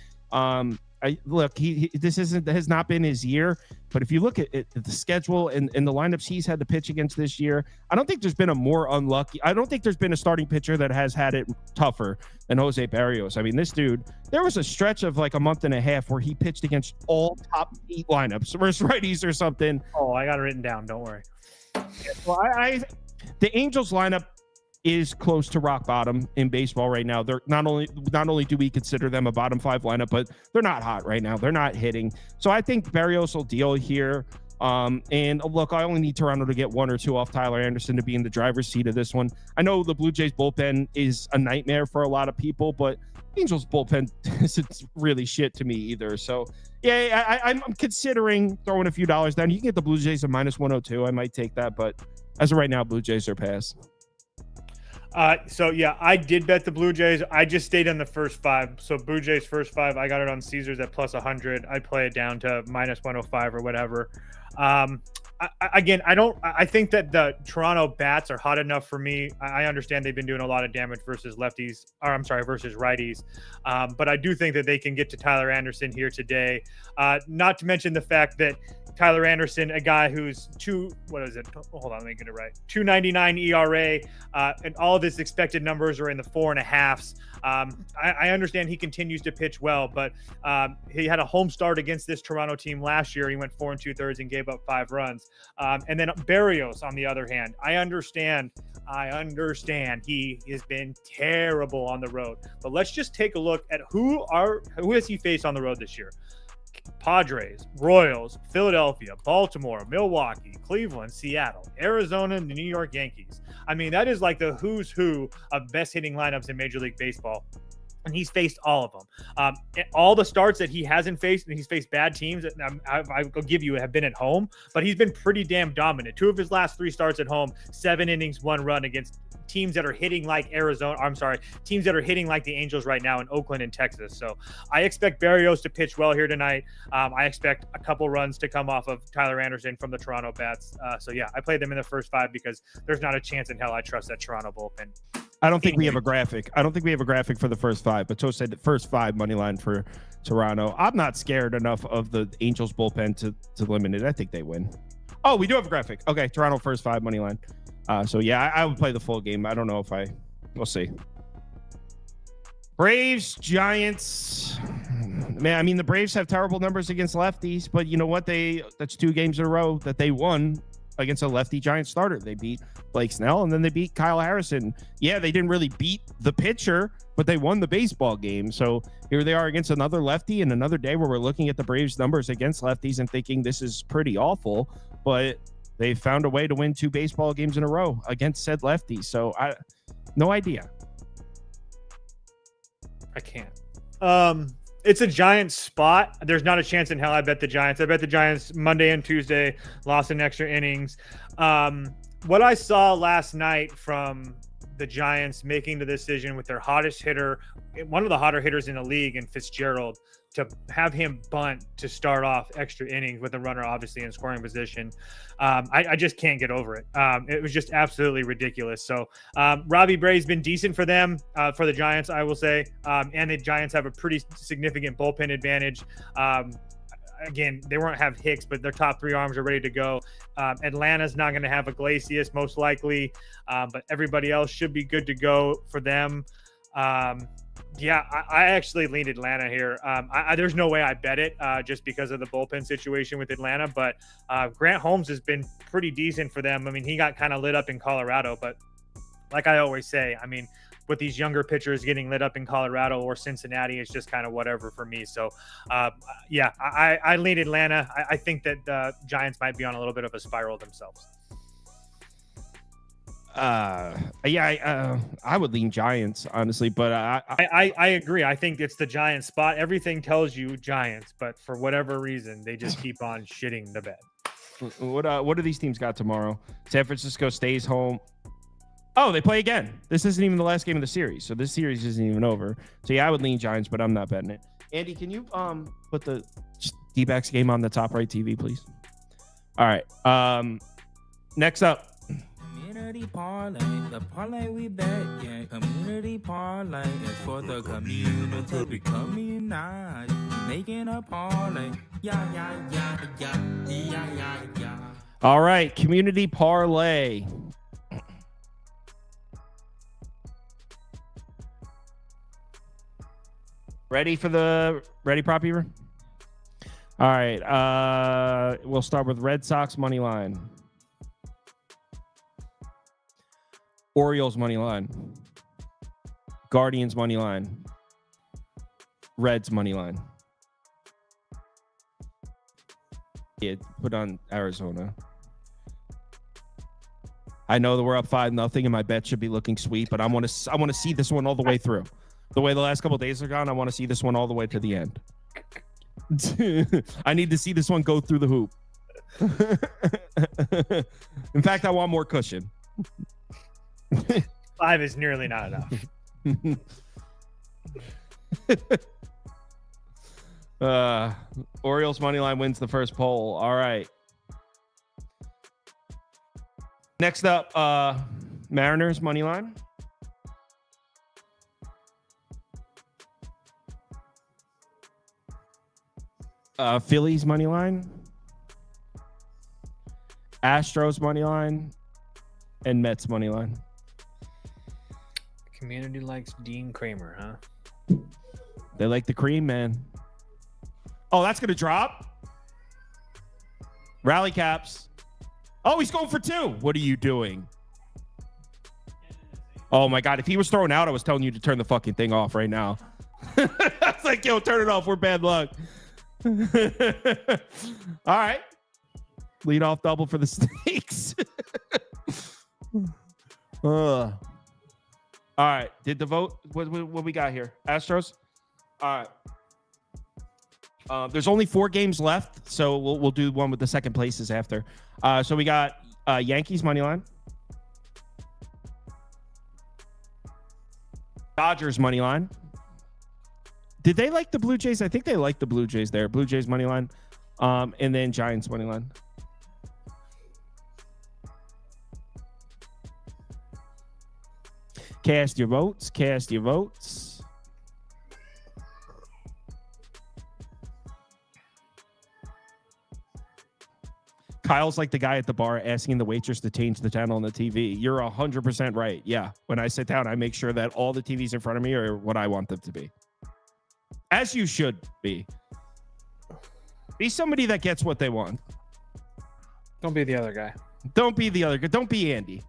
This has not been his year, but if you look at the schedule and the lineups he's had to pitch against this year, I don't think there's been I don't think there's been a starting pitcher that has had it tougher than Jose Barrios. I mean, this dude, there was a stretch of like a month and a half where he pitched against all top 8 lineups versus righties or something.
Oh, I got it written down. Don't worry.
Well, the Angels lineup, is close to rock bottom in baseball right now. They're not only do we consider them a bottom 5 lineup, but they're not hot right now. They're not hitting. So I think Berrios will deal here. And look, I only need Toronto to get 1 or 2 off Tyler Anderson to be in the driver's seat of this one. I know the Blue Jays bullpen is a nightmare for a lot of people, but Angels bullpen isn't really shit to me either. So yeah, I'm considering throwing a few dollars down. You can get the Blue Jays at -102. I might take that, but as of right now, Blue Jays are pass.
So yeah, I did bet the Blue Jays. I just stayed on the first 5. So Blue Jays first 5, I got it on Caesars at +100. I play it down to -105 or whatever. I think that the Toronto bats are hot enough for me. I understand they've been doing a lot of damage versus lefties, versus righties. But I do think that they can get to Tyler Anderson here today. Not to mention the fact that Tyler Anderson, a guy who's 2.99 ERA, and all of his expected numbers are in the 4.5s. I understand he continues to pitch well, but he had a home start against this Toronto team last year. He went 4 2/3 and gave up 5 runs. And then Berrios, on the other hand, I understand he has been terrible on the road, but let's just take a look at who has he faced on the road this year. Padres, Royals, Philadelphia, Baltimore, Milwaukee, Cleveland, Seattle, Arizona, and the New York Yankees. I mean, that is like the who's who of best hitting lineups in Major League Baseball. And he's faced all of them. All the starts that he hasn't faced, and he's faced bad teams, I'll give you, have been at home, but he's been pretty damn dominant. 2 of his last 3 starts at home, 7 innings, 1 run against teams that are hitting like teams that are hitting like the Angels right now in Oakland and Texas. So I expect Berrios to pitch well here tonight. I expect a couple runs to come off of Tyler Anderson from the Toronto bats. So yeah, I played them in the first 5 because there's not a chance in hell I trust that Toronto bullpen.
I don't think we have a graphic. I don't think we have a graphic for the first 5, but Toast said the first 5 money line for Toronto. I'm not scared enough of the Angels bullpen to limit it. I think they win. Oh, we do have a graphic. Okay, Toronto first 5 money line. So yeah, I would play the full game. I don't know if we'll see. Braves, Giants. Man, I mean, the Braves have terrible numbers against lefties, but you know what? That's 2 games in a row that they won against a lefty Giant starter. They beat Blake Snell and then they beat Kyle Harrison. Yeah, they didn't really beat the pitcher, but they won the baseball game. So here they are against another lefty and another day where we're looking at the Braves numbers against lefties and thinking this is pretty awful, but they found a way to win 2 baseball games in a row against said lefty. So no idea.
I can't. It's a Giants spot. There's not a chance in hell I bet the Giants. I bet the Giants Monday and Tuesday, lost in extra innings. What I saw last night from the Giants making the decision with their hottest hitter, one of the hotter hitters in the league, in Fitzgerald, to have him bunt to start off extra innings with the runner obviously in scoring position. I just can't get over it. It was just absolutely ridiculous. So Robbie Bray's been decent for them, for the Giants, I will say. And the Giants have a pretty significant bullpen advantage. Again, they won't have Hicks, but their top 3 arms are ready to go. Atlanta's not going to have Iglesias most likely, but everybody else should be good to go for them. Yeah, I actually leaned Atlanta here. There's no way I bet it just because of the bullpen situation with Atlanta. But Grant Holmes has been pretty decent for them. I mean, he got kind of lit up in Colorado. But like I always say, I mean, with these younger pitchers getting lit up in Colorado or Cincinnati, it's just kind of whatever for me. So, yeah, I lean Atlanta. I think that the Giants might be on a little bit of a spiral themselves.
I would lean Giants, honestly, but
I agree. I think it's the Giants spot. Everything tells you Giants, but for whatever reason, they just keep on shitting the bed.
What do these teams got tomorrow? San Francisco stays home. Oh, they play again. This isn't even the last game of the series, so this series isn't even over. So yeah, I would lean Giants, but I'm not betting it. Andy, can you put the D-backs game on the top right TV, please? All right. Next up.
Community parlay, the parlay we bet, yeah. Community parlay is for the community. We community, making a parlay, yeah.
All right, community parlay. Ready, Prop Beaver? All right, we'll start with Red Sox money line. Orioles money line. Guardians money line. Reds money line. Yeah, put on Arizona. I know that we're up 5-0 and my bet should be looking sweet, but I want to see this one all the way through. The way the last couple of days are gone, I want to see this one all the way to the end. I need to see this one go through the hoop. In fact, I want more cushion.
5 is nearly not enough.
Orioles money line wins the first poll. All right. Next up, Mariners money line. Phillies money line. Astros money line. And Mets money line.
Community likes Dean Kramer, huh?
They like the cream, man. Oh, that's going to drop. Rally caps. Oh, he's going for 2. What are you doing? Oh, my God. If he was thrown out, I was telling you to turn the fucking thing off right now. I was like, yo, turn it off. We're bad luck. All right. Lead off double for the Snakes. All right. Did the vote? What we got here? Astros? All right. There's only 4 games left, so we'll do one with the second places after. So we got Yankees money line, Dodgers money line. Did they like the Blue Jays? I think they like the Blue Jays there. Blue Jays money line, and then Giants money line. Cast your votes. Cast your votes. Kyle's like the guy at the bar asking the waitress to change the channel on the TV. You're 100% right. Yeah. When I sit down, I make sure that all the TVs in front of me are what I want them to be. As you should be. Be somebody that gets what they want.
Don't be the other guy.
Don't be the other guy. Don't be Andy.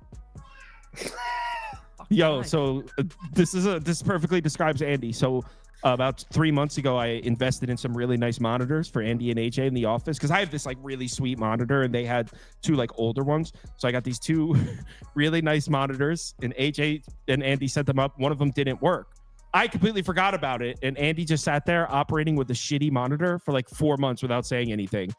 Yo, so this perfectly describes Andy. So about 3 months ago, I invested in some really nice monitors for Andy and AJ in the office because I have this like really sweet monitor and they had 2 like older ones. So I got these 2 really nice monitors and AJ and Andy set them up. One of them didn't work. I completely forgot about it. And Andy just sat there operating with a shitty monitor for like 4 months without saying anything.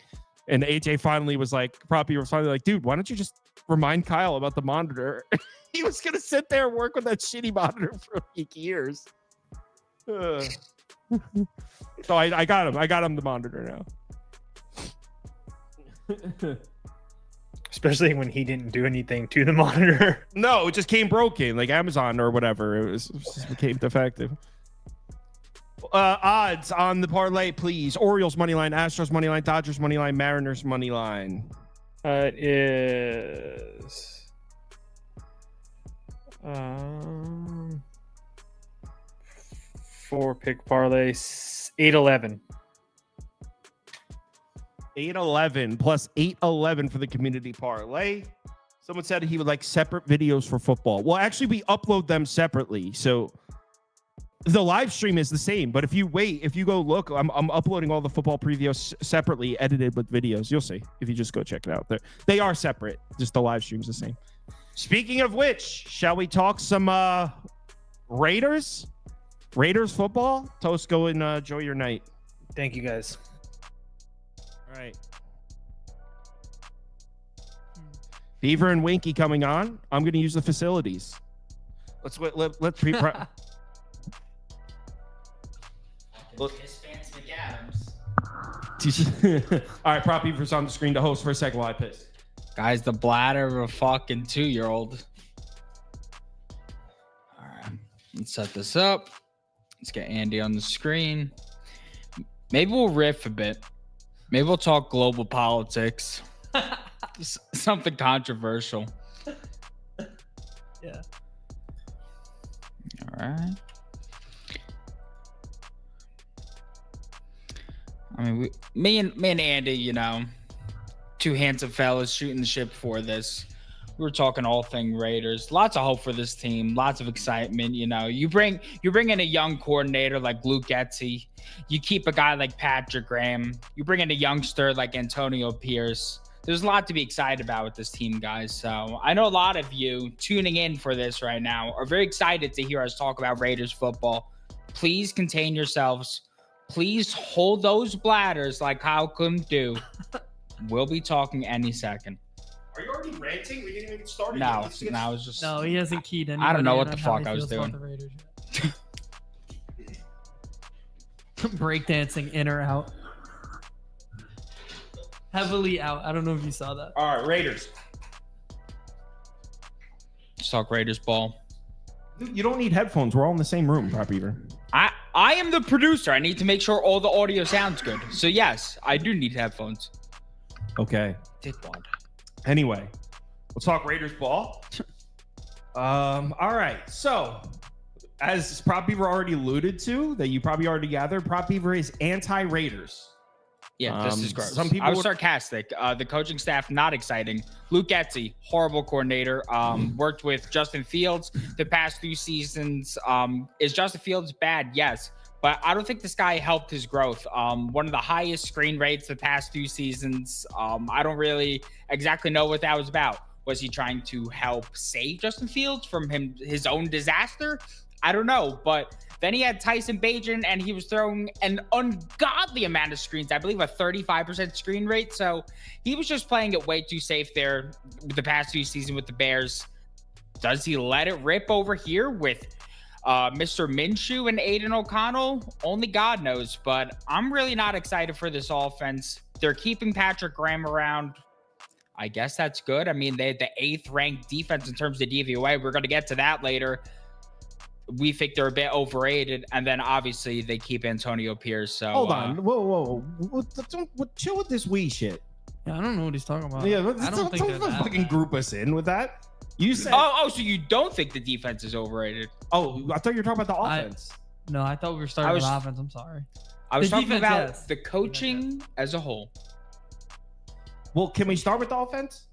And AJ finally was like, Prop Beaver was finally like, dude, why don't you just remind Kyle about the monitor? He was going to sit there and work with that shitty monitor for like years. So I got him. I got him the monitor now.
Especially when he didn't do anything to the monitor.
No, it just came broken, like Amazon or whatever. It just became defective. Odds on the parlay, please. Orioles money line, Astros money line, Dodgers money line, Mariners money line.
It is 4-pick parlay, 8-11.
8-11 plus 8-11 for the community parlay. Someone said he would like separate videos for football. Well, actually, we upload them separately. So the live stream is the same. But if you go look, I'm uploading all the football previews separately, edited with videos. You'll see if you just go check it out. They are separate. Just the live stream's the same. Speaking of which, shall we talk some Raiders? Raiders football? Toast, go and enjoy your night.
Thank you, guys.
All right. Beaver and Winky coming on. I'm going to use the facilities. Let's pre.
Fucking piss pants McAdams.
All right, Prop Beaver's on the screen to host for a second while I piss.
Guys, the bladder of a fucking 2-year-old. All right, let's set this up. Let's get Andy on the screen. Maybe we'll riff a bit. Maybe we'll talk global politics. Something controversial.
Yeah.
All right. I mean, me and Andy, you know, 2 handsome fellas shooting the shit for this. We were talking all thing Raiders. Lots of hope for this team. Lots of excitement. You know, you bring in a young coordinator like Luke Getzey. You keep a guy like Patrick Graham. You bring in a youngster like Antonio Pierce. There's a lot to be excited about with this team, guys. So I know a lot of you tuning in for this right now are very excited to hear us talk about Raiders football. Please contain yourselves. Please hold those bladders like Kyle couldn't do. We'll be talking any second.
Are you already ranting? We didn't even get started.
No, it's just.
No, he hasn't keyed in.
I don't know what the fuck I was doing.
Breakdancing in or out. Heavily out. I don't know if you saw that.
All right, Raiders.
Let's talk Raiders ball.
You don't need headphones. We're all in the same room, Prop Beaver.
I am the producer. I need to make sure all the audio sounds good. So yes, I do need headphones.
Okay.
Dickwad.
Anyway, let's talk Raiders ball. All right. So, as Prop Beaver already alluded to, that you probably already gathered, Prop Beaver is anti-Raiders.
Yeah, this is gross.
Some people
I was sarcastic. The coaching staff, not exciting. Luke Getzey, horrible coordinator. Worked with Justin Fields the past few seasons. Is Justin Fields bad? Yes. But I don't think this guy helped his growth. One of the highest screen rates the past few seasons. I don't really exactly know what that was about. Was he trying to help save Justin Fields from his own disaster? I don't know. But then he had Tyson Bagent, and he was throwing an ungodly amount of screens. I believe a 35% screen rate. So he was just playing it way too safe there the past few seasons with the Bears. Does he let it rip over here with Mr. Minshew and Aiden O'Connell? Only God knows, but I'm really not excited for this offense. They're keeping Patrick Graham around. I guess that's good. I mean, they had the 8th ranked defense in terms of DVOA. We're going to get to that later. We think they're a bit overrated, and then obviously they keep Antonio Pierce. So
hold on, whoa, chill with this wee shit.
Yeah, I don't know what he's talking about.
Yeah,
I don't think they're that
fucking
bad.
group us in with that. You said,
so you don't think the defense is overrated?
Oh, I thought you were talking about the offense.
No, I thought we were starting with offense. I'm sorry.
I was
The
talking
defense,
about
yes.
the coaching as a whole.
Well, can we start with the offense?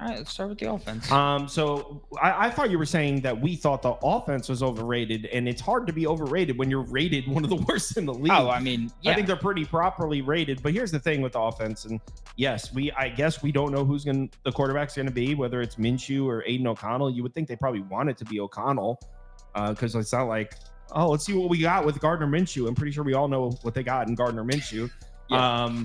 All right, let's start with the offense.
So I thought you were saying that we thought the offense was overrated, and it's hard to be overrated when you're rated one of the worst in the league.
Oh, I mean, yeah.
I think they're pretty properly rated. But here's the thing with the offense, and yes, I guess we don't know who's the quarterback's going to be, whether it's Minshew or Aiden O'Connell. You would think they probably want it to be O'Connell, because it's not like, oh, let's see what we got with Gardner Minshew. I'm pretty sure we all know what they got in Gardner Minshew. Yeah.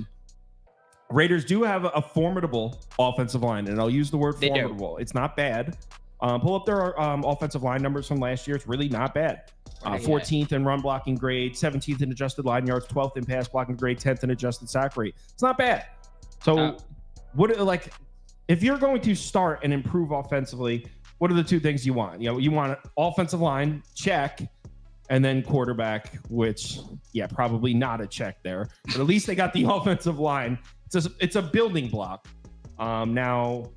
Raiders do have a formidable offensive line, and I'll use the word formidable. It's not bad. Pull up their offensive line numbers from last year. It's really not bad. 14th in run blocking grade, 17th in adjusted line yards, 12th in pass blocking grade, 10th in adjusted sack rate. It's not bad. So, if you're going to start and improve offensively, what are the two things you want? You know, you want offensive line, check, and then quarterback, which, yeah, probably not a check there. But at least they got the offensive line. It's a building block. Now,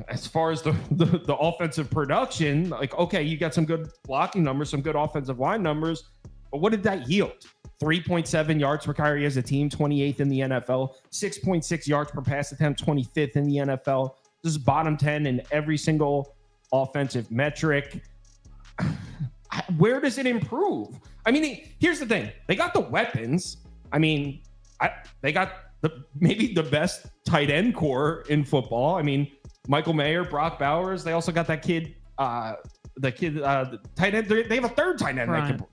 as far as the offensive production, like, okay, you got some good blocking numbers, some good offensive line numbers, but what did that yield? 3.7 yards per carry as a team, 28th in the NFL, 6.6 yards per pass attempt, 25th in the NFL. This is bottom 10 in every single offensive metric. Where does it improve? I mean, here's the thing. They got the weapons. I mean, they got maybe the best tight end core in football. I mean, Michael Mayer, Brock Bowers. They also got that kid, the tight end. They have a third tight end. That can,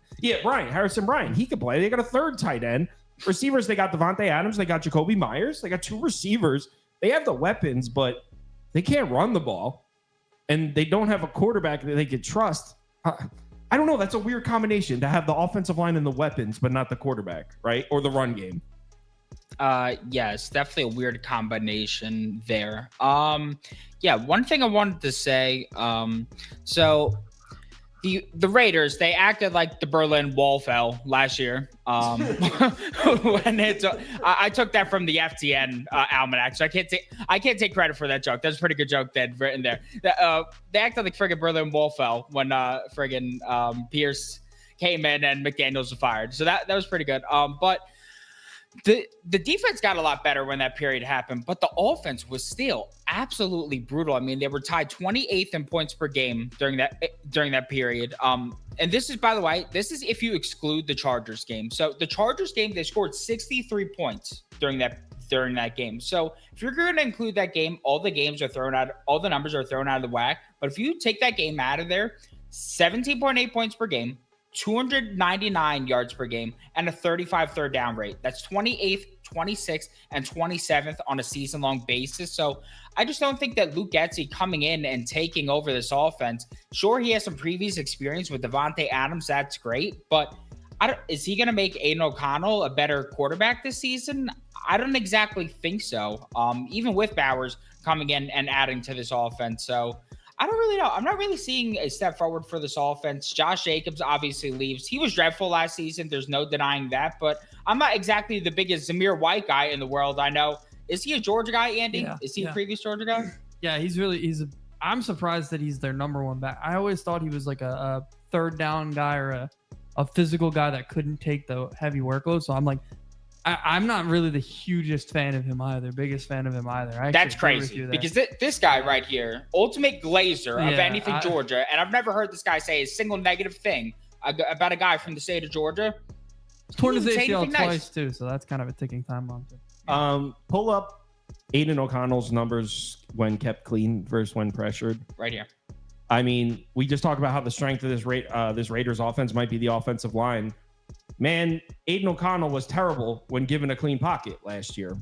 Harrison Bryant. He could play. They got a third tight end. Receivers, they got Devontae Adams. They got Jacoby Myers. They got 2 receivers. They have the weapons, but they can't run the ball. And they don't have a quarterback that they could trust. I don't know. That's a weird combination to have the offensive line and the weapons, but not the quarterback, right? Or the run game.
Yes, definitely a weird combination there. One thing I wanted to say, so the Raiders, they acted like the Berlin Wall fell last year. When I took that from the FTN almanac, so I can't take credit for that joke. That's a pretty good joke that written there. They acted like friggin' Berlin Wall fell when Pierce came in and McDaniels was fired. So that was pretty good. But The defense got a lot better when that period happened, but the offense was still absolutely brutal. I mean, they were tied 28th in points per game during that period. And this is, by the way, this is if you exclude the Chargers game. So the Chargers game, they scored 63 points during that game. So if you're going to include that game, all the numbers are thrown out of the whack. But if you take that game out of there, 17.8 points per game, 299 yards per game, and a 35 third down rate. That's 28th, 26th, and 27th on a season-long basis. So I just don't think that Luke Getsy coming in and taking over this offense, sure, he has some previous experience with Devontae Adams. That's great. But is he going to make Aiden O'Connell a better quarterback this season? I don't exactly think so, even with Bowers coming in and adding to this offense. So I don't really know. I'm not really seeing a step forward for this offense. Josh Jacobs obviously leaves. He was dreadful last season. There's no denying that. But I'm not exactly the biggest Zamir White guy in the world. I know. Is he a Georgia guy, Andy?
Yeah,
is he a previous Georgia guy?
Yeah, I'm surprised that he's their number one back. I always thought he was like a third down guy or a physical guy that couldn't take the heavy workload. So I'm like, I'm not really the biggest fan of him either.
That's crazy because this guy right here, ultimate glazer of anything Georgia, and I've never heard this guy say a single negative thing about a guy from the state of Georgia.
Torn his ACL twice too, so that's kind of a ticking time bomb too.
Pull up Aiden O'Connell's numbers when kept clean versus when pressured.
Right here.
I mean, we just talked about how the strength of this Raiders offense might be the offensive line. Man, Aiden O'Connell was terrible when given a clean pocket last year.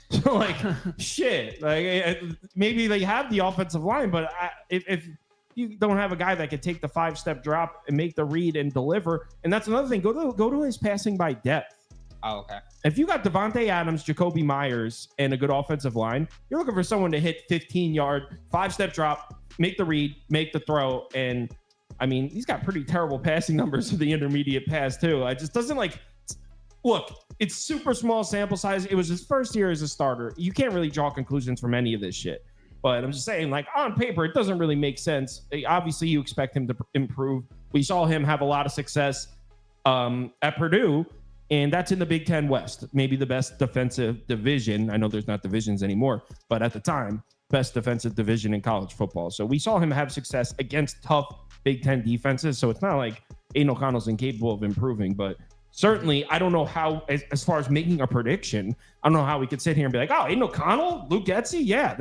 So, like, shit. Like, maybe they have the offensive line, but if you don't have a guy that can take the 5-step drop and make the read and deliver, and that's another thing. Go to his passing by depth.
Oh, okay.
If you got Devontae Adams, Jacoby Myers, and a good offensive line, you're looking for someone to hit 15-yard, 5-step drop, make the read, make the throw, and I mean, he's got pretty terrible passing numbers for the intermediate pass, too. It just doesn't look, it's super small sample size. It was his first year as a starter. You can't really draw conclusions from any of this shit. But I'm just saying, like, on paper, it doesn't really make sense. Obviously, you expect him to improve. We saw him have a lot of success at Purdue, and that's in the Big Ten West. Maybe the best defensive division. I know there's not divisions anymore, but at the time, best defensive division in college football. So we saw him have success against tough Big Ten defenses. So it's not like Aiden O'Connell's incapable of improving, but certainly I don't know how, as far as making a prediction, I don't know how we could sit here and be like, oh, Aiden O'Connell, Luke Getsy. Yeah.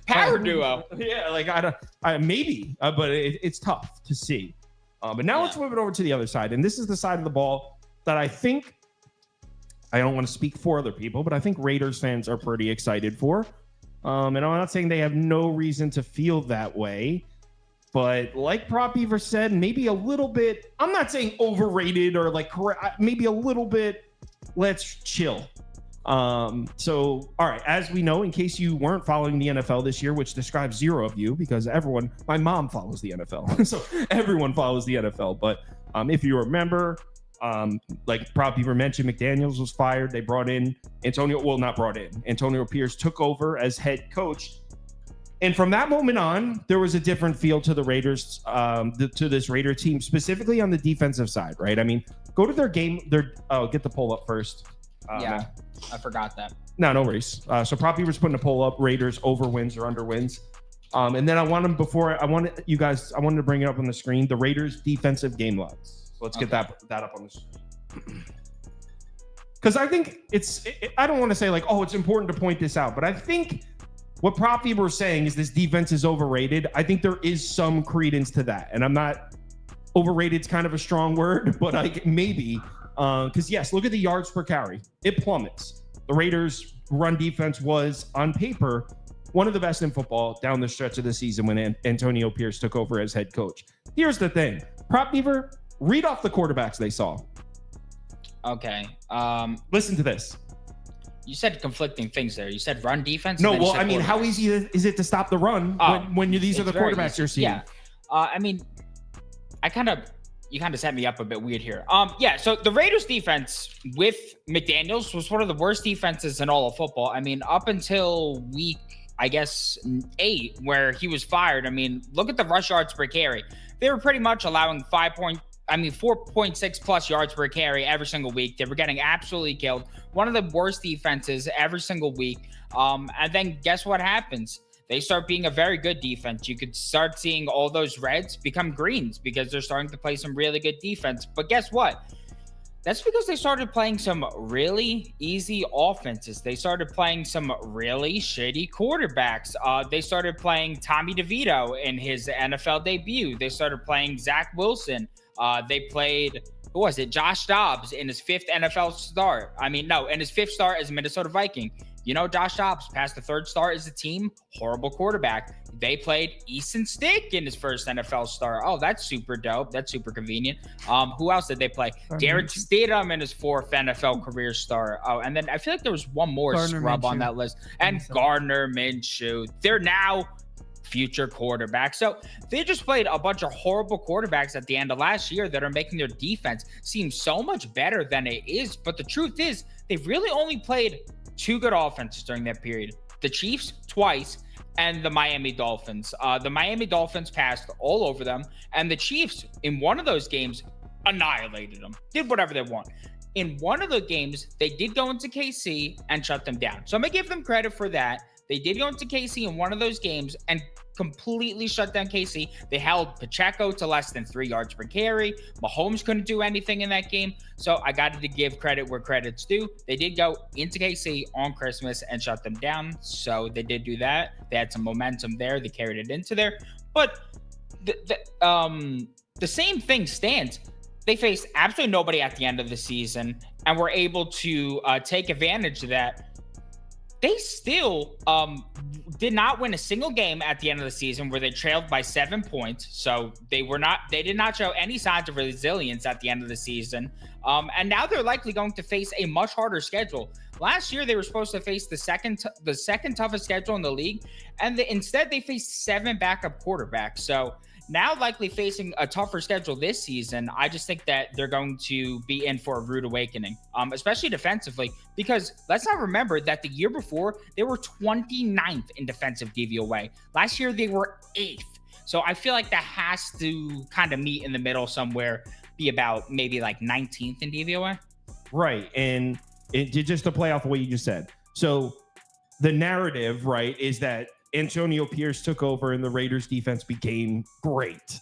Power duo.
Yeah. Like maybe, but it's tough to see. But now let's move it over to the other side. And this is the side of the ball that I think, I don't want to speak for other people, but I think Raiders fans are pretty excited for. And I'm not saying they have no reason to feel that way, but like Prop Beaver said, maybe a little bit, I'm not saying overrated or like maybe a little bit, let's chill. So, all right, as we know, in case you weren't following the NFL this year, which describes zero of you because my mom follows the NFL. So everyone follows the NFL. But if you remember, like Prop Beaver mentioned, McDaniels was fired. They brought in Antonio Pierce took over as head coach. And from that moment on, there was a different feel to the Raiders, to this Raider team, specifically on the defensive side, right? I mean, go to their game. Get the poll up first.
Yeah, I forgot that.
No worries. So Prop Beaver's putting a poll up: Raiders over wins or under wins. And then I wanted to bring it up on the screen: the Raiders defensive game logs. So let's get that up on the screen. Because I think I don't want to say like, oh, it's important to point this out, but I think what Prop Beaver was saying is this defense is overrated. I think there is some credence to that. And I'm not, overrated's kind of a strong word, but maybe. Because yes, look at the yards per carry. It plummets. The Raiders' run defense was, on paper, one of the best in football down the stretch of the season when Antonio Pierce took over as head coach. Here's the thing. Prop Beaver, read off the quarterbacks they saw.
Okay.
Listen to this.
You said conflicting things there. You said run defense.
No, well, I mean, how easy is it to stop the run when these are the quarterbacks you're seeing?
Yeah. I mean, you kind of set me up a bit weird here. So the Raiders defense with McDaniels was one of the worst defenses in all of football. I mean, up until week, I guess, 8, where he was fired. I mean, look at the rush yards per carry. They were pretty much allowing 5.2 4.6 plus yards per carry every single week. They were getting absolutely killed. One of the worst defenses every single week. And then guess what happens? They start being a very good defense. You could start seeing all those reds become greens because they're starting to play some really good defense. But guess what? That's because they started playing some really easy offenses. They started playing some really shitty quarterbacks. They started playing Tommy DeVito in his NFL debut. They started playing Zach Wilson. They played, who was it? Josh Dobbs in his 5th NFL start. In his 5th start as a Minnesota Viking. You know, Josh Dobbs passed the 3rd start as a team. Horrible quarterback. They played Easton Stick in his 1st NFL start. Oh, that's super dope. That's super convenient. Who else did they play? Derek Stidham in his 4th NFL career start. Oh, and then I feel like there was one more scrub on that list. And Gardner Minshew. They're now future quarterbacks. So they just played a bunch of horrible quarterbacks at the end of last year that are making their defense seem so much better than it is. But the truth is, they've really only played 2 good offenses during that period. The Chiefs twice and the Miami Dolphins. The Miami Dolphins passed all over them, and the Chiefs in one of those games annihilated them, did whatever they want. In one of the games, they did go into KC and shut them down. So I'm going to give them credit for that. They did go into KC in one of those games and completely shut down KC. They held Pacheco to less than 3 yards per carry. Mahomes couldn't do anything in that game. So I got to give credit where credit's due. They did go into KC on Christmas and shut them down. So they did do that. They had some momentum there. They carried it into there. But the same thing stands. They faced absolutely nobody at the end of the season and were able to take advantage of that. They still did not win a single game at the end of the season where they trailed by 7 points. So they did not show any signs of resilience at the end of the season. And now they're likely going to face a much harder schedule. Last year, they were supposed to face the second toughest schedule in the league. And instead they faced 7 backup quarterbacks. So now likely facing a tougher schedule this season. I just think that they're going to be in for a rude awakening, especially defensively, because let's not remember that the year before they were 29th in defensive DVOA. Last year they were 8th. So I feel like that has to kind of meet in the middle somewhere, be about maybe like 19th in DVOA.
Right. And just to play off what you just said. So the narrative, right, is that Antonio Pierce took over and the Raiders defense became great,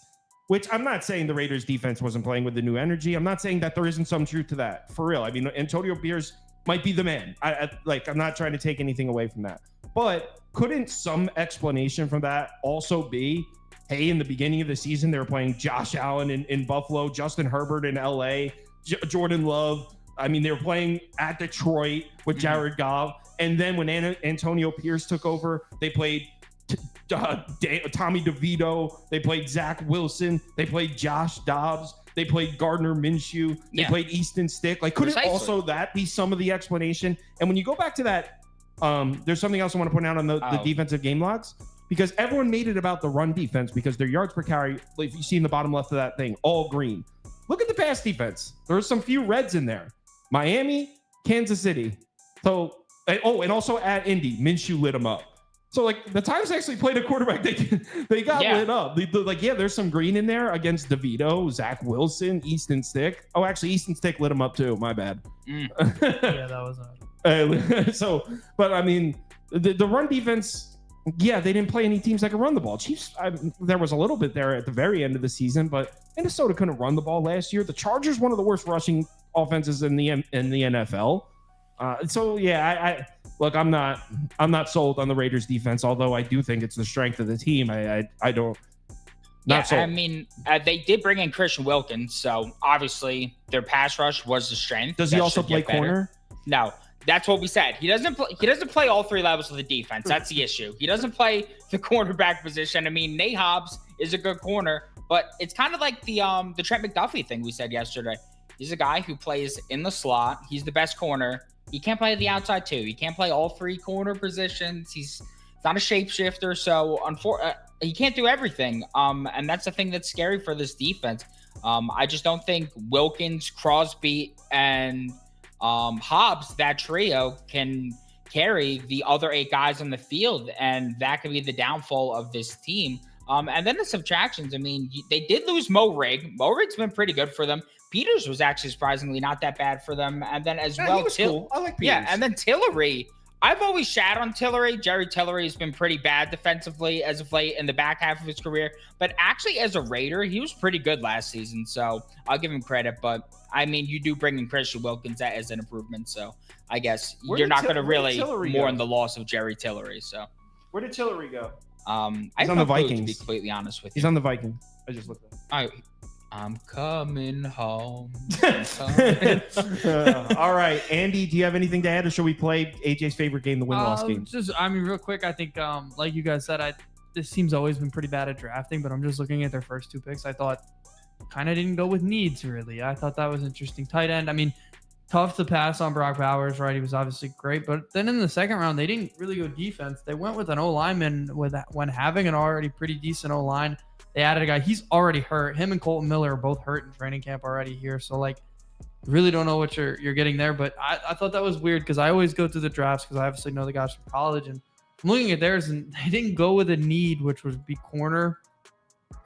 which I'm not saying the Raiders defense wasn't playing with the new energy. I'm not saying that there isn't some truth to that, for real. I mean, Antonio Pierce might be the man. I'm not trying to take anything away from that, but couldn't some explanation from that also be, hey, in the beginning of the season, they were playing Josh Allen in Buffalo, Justin Herbert in LA, Jordan Love. I mean, they were playing at Detroit with Jared Goff. And then when Antonio Pierce took over, they played Tommy DeVito. They played Zach Wilson. They played Josh Dobbs. They played Gardner Minshew. They played Easton Stick. Like, couldn't also that be some of the explanation? And when you go back to that, there's something else I want to point out on the defensive game logs, because everyone made it about the run defense because their yards per carry, if you see in the bottom left of that thing, all green. Look at the pass defense. There's some few reds in there. Miami, Kansas City. So, and also at Indy, Minshew lit them up. So, like, the Times actually played a quarterback. They got lit up. There's some green in there against DeVito, Zach Wilson, Easton Stick. Oh, actually, Easton Stick lit him up too. My bad.
Yeah, that was
but I mean, the run defense, they didn't play any teams that could run the ball. Chiefs, there was a little bit there at the very end of the season, but Minnesota couldn't run the ball last year. The Chargers, one of the worst rushing offenses in the NFL. Look, I'm not sold on the Raiders defense, although I do think it's the strength of the team. I don't. Not sold.
I mean, they did bring in Christian Wilkins, so obviously their pass rush was the strength.
Does he also play corner?
No, that's what we said. He doesn't play all 3 levels of the defense. That's the issue. He doesn't play the cornerback position. I mean, Nate Hobbs is a good corner, but it's kind of like the Trent McDuffie thing we said yesterday. He's a guy who plays in the slot. He's the best corner. He can't play the outside too. He can't play all 3 corner positions. He's not a shapeshifter, so he can't do everything. And that's the thing that's scary for this defense. I just don't think Wilkins, Crosby, and Hobbs, that trio, can carry the other 8 guys on the field, and that could be the downfall of this team. And then the subtractions. I mean, they did lose Mo Rig. Mo Rig's been pretty good for them. Peters was actually surprisingly not that bad for them. And then as well,
he was cool. I like Peters.
Yeah, and then Tillery. I've always shat on Tillery. Jerry Tillery has been pretty bad defensively as of late in the back half of his career. But actually, as a Raider, he was pretty good last season. So I'll give him credit. But I mean, you do bring in Christian Wilkins as an improvement. So I guess you're not going to really mourn the loss of Jerry Tillery. So
where did Tillery go?
He's
on the Vikings.
To be completely honest with you,
He's on the Vikings. I just looked at it.
I'm coming home.
All right, Andy, do you have anything to add, or should we play AJ's favorite game, the win-loss game?
Real quick, I think, like you guys said, this team's always been pretty bad at drafting, but I'm just looking at their first 2 picks. I thought kind of didn't go with needs, really. I thought that was interesting. Tight end, I mean, tough to pass on Brock Bowers, right? He was obviously great, but then in the second round, they didn't really go defense. They went with an O-lineman when having an already pretty decent O-line. They added a guy. He's already hurt. Him and Colton Miller are both hurt in training camp already here. So, like, really don't know what you're getting there. But I thought that was weird because I always go through the drafts because I obviously know the guys from college. And I'm looking at theirs, and they didn't go with a need, which would be corner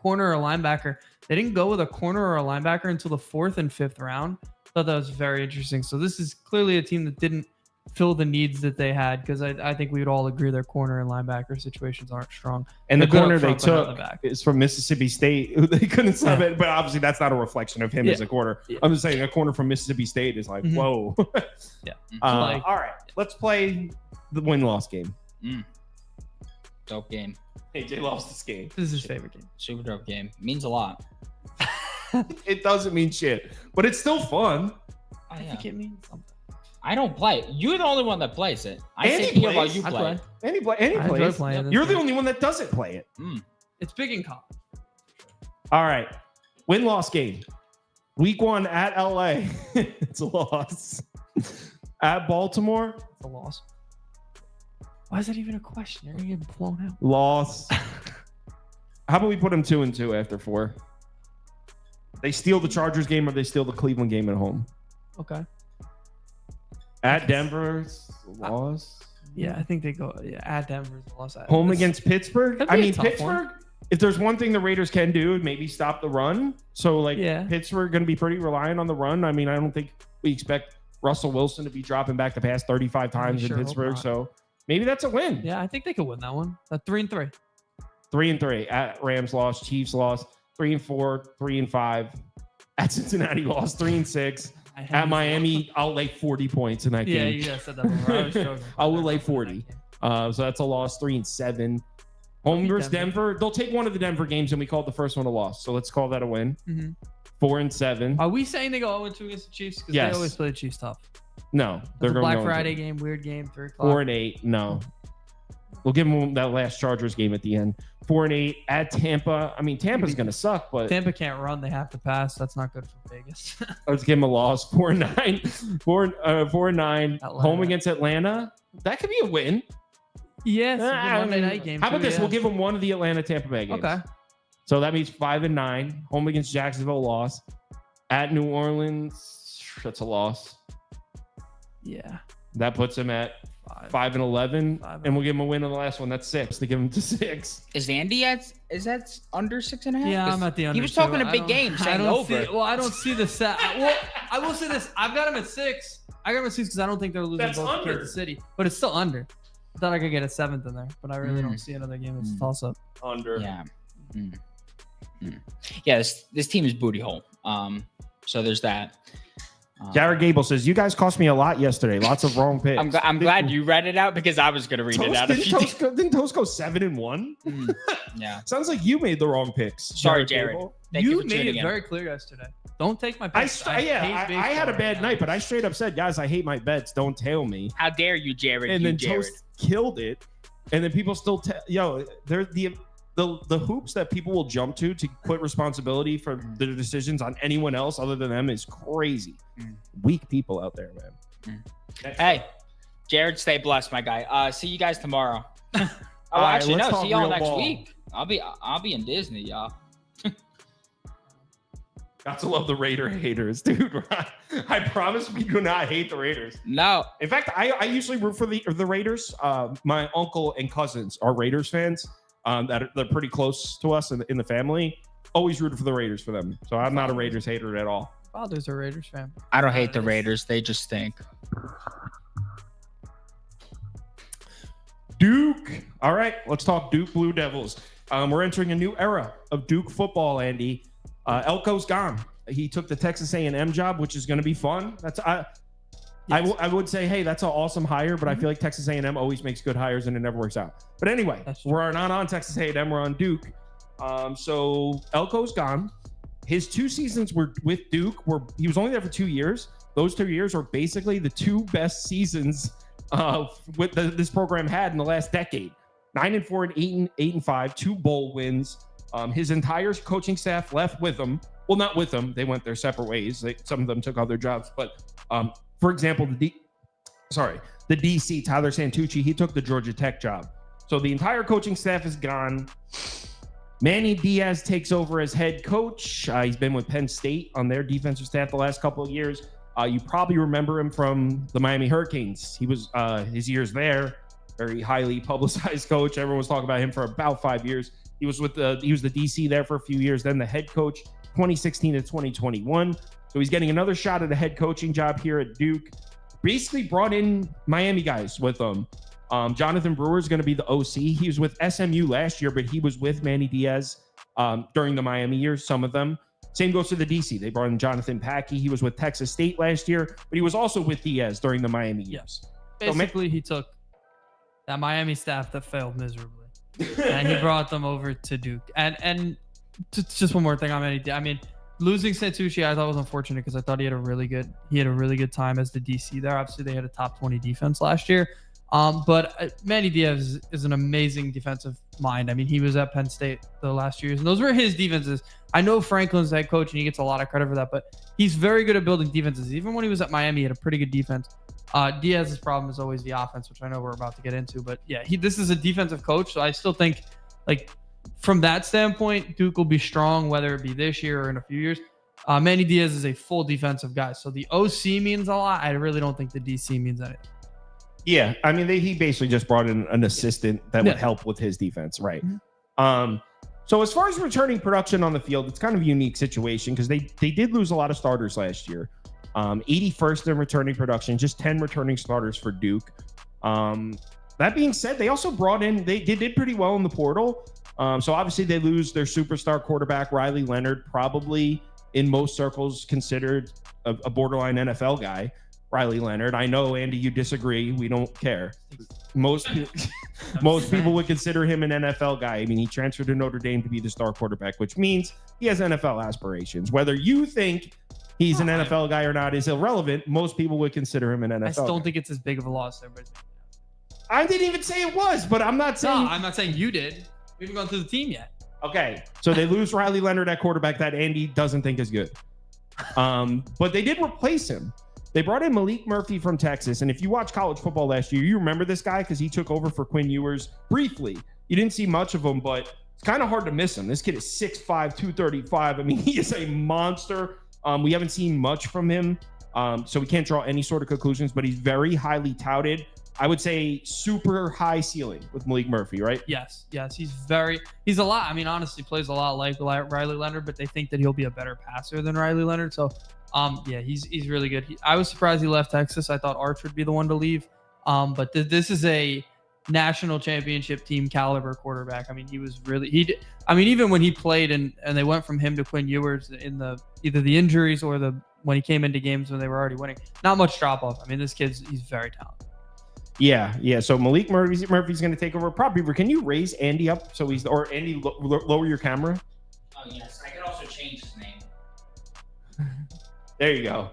or linebacker. They didn't go with a corner or a linebacker until the 4th and 5th round. I thought that was very interesting. So this is clearly a team that didn't fill the needs that they had because I think we would all agree their corner and linebacker situations aren't strong.
And the
They're
corner
good
they
up front, but not
took
in the back.
is from Mississippi State, who they couldn't sub it, but obviously that's not a reflection of him as a corner.
Yeah.
I'm just saying a corner from Mississippi State is like, whoa.
Yeah.
All right, let's play the win-loss game.
Dope game.
AJ lost this game.
This is his favorite game.
Super dope game. Means a lot.
It doesn't mean shit, but it's still fun.
I think it means something.
I don't play it. You're the only one that plays it. I
Andy
sit here
plays.
while you
I
play.
Andy
I enjoy
plays.
playing this
You're the
game.
only one that doesn't play it.
It's big in college.
All right, win-loss game. Week 1 at LA. It's a loss. At Baltimore.
It's a loss. Why is that even a question? You're gonna get blown out.
Loss. How about we put them 2-2 after 4? They steal the Chargers game or they steal the Cleveland game at home.
Okay.
At Denver's loss.
Yeah, I think they go. Yeah, at Denver's a loss.
Home against Pittsburgh.
That'd
I
be a
mean,
tough
Pittsburgh. If there's one thing the Raiders can do, maybe stop the run. So, like,
Yeah.
Pittsburgh going to be pretty reliant on the run. I mean, I don't think we expect Russell Wilson to be dropping back to pass 35 times
sure
in
hope
Pittsburgh.
not.
So maybe that's a win.
Yeah, I think they could win that one. 3-3.
3-3 at Rams loss, Chiefs loss, 3-4, 3-5. At Cincinnati lost 3-6. At Miami, I'll lay 40 points in that
Yeah,
game.
you guys said that before. I was joking.
I will lay 40. So that's a loss, 3-7. Home versus Denver. They'll take one of the Denver games, and we called the first one a loss. So let's call that a win. 4-7.
Are we saying they go 0-2 against the Chiefs? Because
Yes.
they always play the Chiefs tough.
No,
That's
they're
a
going
Black
to
Friday game, weird game, 3 o'clock.
4-8. No, we'll give them that last Chargers game at the end. 4-8 at Tampa. I mean, Tampa's going to suck, but
Tampa can't run; they have to pass. That's not good for Vegas.
let's give them a loss. 4-9. 4-9.
Atlanta.
Home against Atlanta. That could be a win.
Yes,
I
Monday
mean,
night game.
How about
too,
this?
yeah.
We'll give them one of the Atlanta Tampa Bay games.
Okay.
So that means 5-9. Home against Jacksonville loss. At New Orleans, that's a loss.
Yeah.
That puts them at 5-11, and we'll give them a win on the last one. That's 6 to give them to 6.
Is Andy is that under 6.5?
Yeah, I'm at the under.
He was
too.
talking a
I
big
don't-
game,
I
saying
don't
over.
See, well, I don't see the set. Well, I will say this: I've got him at 6. I got him at 6 because I don't think they're losing
That's
both to
under.
Kansas City, but it's still under. I thought I could get a 7th in there, but I really don't see another game that's a toss up.
Under.
Yeah. Yeah, this team is booty hole. So there's that.
Jared Gable says, you guys cost me a lot yesterday. Lots of wrong picks.
I'm glad you read it out because I was going to read it out.
Didn't Toast go 7-1?
Yeah.
Sounds like you made the wrong picks.
Sorry, Jared.
Gable.
Thank you
You
for
made
tuning
it
in.
very clear yesterday. Don't take my
I
picks.
had a bad
now.
night, but I straight up said, guys, I hate my bets. Don't tail me.
How dare you, Jared?
And
you,
then
Jared.
Toast killed it. And then people still they're the hoops that people will jump to put responsibility for their decisions on anyone else other than them is crazy. Weak people out there, man.
Hey, Jared, stay blessed, my guy. See you guys tomorrow.
All right,
Actually,
let's
no.
talk
See y'all
real
next
ball.
week. I'll be in Disney, y'all.
Got to love the Raider haters, dude. I promise we do not hate the Raiders.
No.
In fact, I usually root for the Raiders. My uncle and cousins are Raiders fans. that they're pretty close to us in the family. Always rooted for the Raiders for them. So I'm not a Raiders hater at all.
Father's a Raiders fan.
I don't hate the Raiders. They just stink.
Duke. All right, let's talk Duke Blue Devils. We're entering a new era of Duke football, Andy. Elko's gone. He took the Texas A&M job, which is going to be fun. I would say, hey, that's an awesome hire, but I feel like Texas A&M always makes good hires and it never works out. But anyway, we're not on Texas A&M. We're on Duke. So Elko's gone. His 2 seasons were with Duke. He was only there for 2 years. Those 2 years are basically the 2 best seasons this program had in the last decade. 9-4 and 8-5, 2 bowl wins. His entire coaching staff left with him. Well, not with him. They went their separate ways. Some of them took other jobs. But for example, the DC, Tyler Santucci, he took the Georgia Tech job. So the entire coaching staff is gone. Manny Diaz takes over as head coach. He's been with Penn State on their defensive staff the last couple of years. You probably remember him from the Miami Hurricanes. He was his years there, very highly publicized coach. Everyone was talking about him for about 5 years. He was the DC there for a few years, then the head coach 2016 to 2021. So he's getting another shot at a head coaching job here at Duke. Basically brought in Miami guys with him. Jonathan Brewer is going to be the OC. He was with SMU last year, but he was with Manny Diaz during the Miami years, some of them. Same goes to the DC. They brought in Jonathan Packey. He was with Texas State last year, but he was also with Diaz during the Miami years.
Basically, he took that Miami staff that failed miserably, and he brought them over to Duke. And just one more thing on Manny Diaz. I mean, losing Santucci, I thought was unfortunate because I thought he had a really good time as the DC there. Obviously, they had a top 20 defense last year. But Manny Diaz is an amazing defensive mind. I mean, he was at Penn State the last few years, and those were his defenses. I know Franklin's head coach, and he gets a lot of credit for that, but he's very good at building defenses. Even when he was at Miami, he had a pretty good defense. Diaz's problem is always the offense, which I know we're about to get into. But yeah, this is a defensive coach, so I still think, like, from that standpoint, Duke will be strong, whether it be this year or in a few years. Manny Diaz is a full defensive guy, so the OC means a lot. I really don't think the DC means anything.
Yeah, I mean, he basically just brought in an assistant that would help with his defense, right? Mm-hmm. So as far as returning production on the field, it's kind of a unique situation because they did lose a lot of starters last year. 81st in returning production, just 10 returning starters for Duke. That being said, they also brought in, they did pretty well in the portal. So obviously they lose their superstar quarterback, Riley Leonard, probably in most circles considered a borderline NFL guy. Riley Leonard. I know, Andy, you disagree. We don't care. Most people would consider him an NFL guy. I mean, he transferred to Notre Dame to be the star quarterback, which means he has NFL aspirations. Whether you think he's an NFL guy or not is irrelevant. Most people would consider him an NFL
I still don't
guy.
think it's as big of a loss there, but
I didn't even say it was, but I'm not saying.
No, I'm not saying you did. We haven't gone through the team yet.
Okay, so they lose Riley Leonard at quarterback that Andy doesn't think is good. But they did replace him. They brought in Malik Murphy from Texas. And if you watch college football last year, you remember this guy because he took over for Quinn Ewers briefly. You didn't see much of him, but it's kind of hard to miss him. This kid is 6'5", 235. I mean, he is a monster. We haven't seen much from him, so we can't draw any sort of conclusions, but he's very highly touted. I would say super high ceiling with Malik Murphy, right?
Yes. He's a lot. I mean, honestly, plays a lot like Riley Leonard, but they think that he'll be a better passer than Riley Leonard. So, yeah, he's really good. I was surprised he left Texas. I thought Arch would be the one to leave. But this is a national championship team caliber quarterback. I mean, he was really, even when he played and they went from him to Quinn Ewers in either the injuries or when he came into games when they were already winning, not much drop off. I mean, he's very talented.
Yeah. So Malik Murphy's going to take over. Prop Beaver, can you raise Andy up or Andy lower your camera?
Oh yes, I could also change his name.
There you go.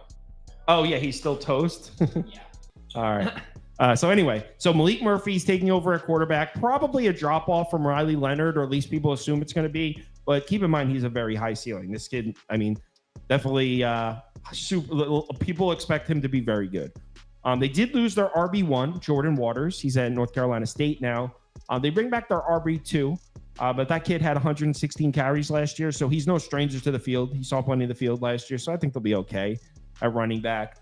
Oh yeah, he's still toast.
Yeah.
All right. So anyway, Malik Murphy's taking over at quarterback. Probably a drop off from Riley Leonard, or at least people assume it's going to be. But keep in mind, he's a very high ceiling. This kid, I mean, definitely people expect him to be very good. They did lose their RB1, Jordan Waters. He's at North Carolina State now. They bring back their RB2, but that kid had 116 carries last year, so he's no stranger to the field. He saw plenty of the field last year, so I think they'll be okay at running back.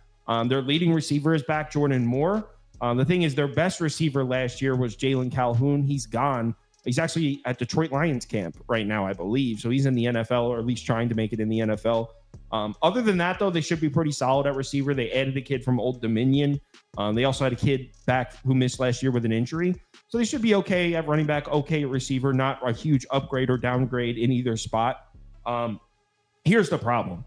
Their leading receiver is back, Jordan Moore. The thing is, their best receiver last year was Jalen Calhoun. He's gone. He's actually at Detroit Lions camp right now, I believe. So he's in the NFL, or at least trying to make it in the NFL. Other than that, though, they should be pretty solid at receiver. They added a kid from Old Dominion. They also had a kid back who missed last year with an injury. So they should be okay at running back, okay at receiver, not a huge upgrade or downgrade in either spot. Here's the problem.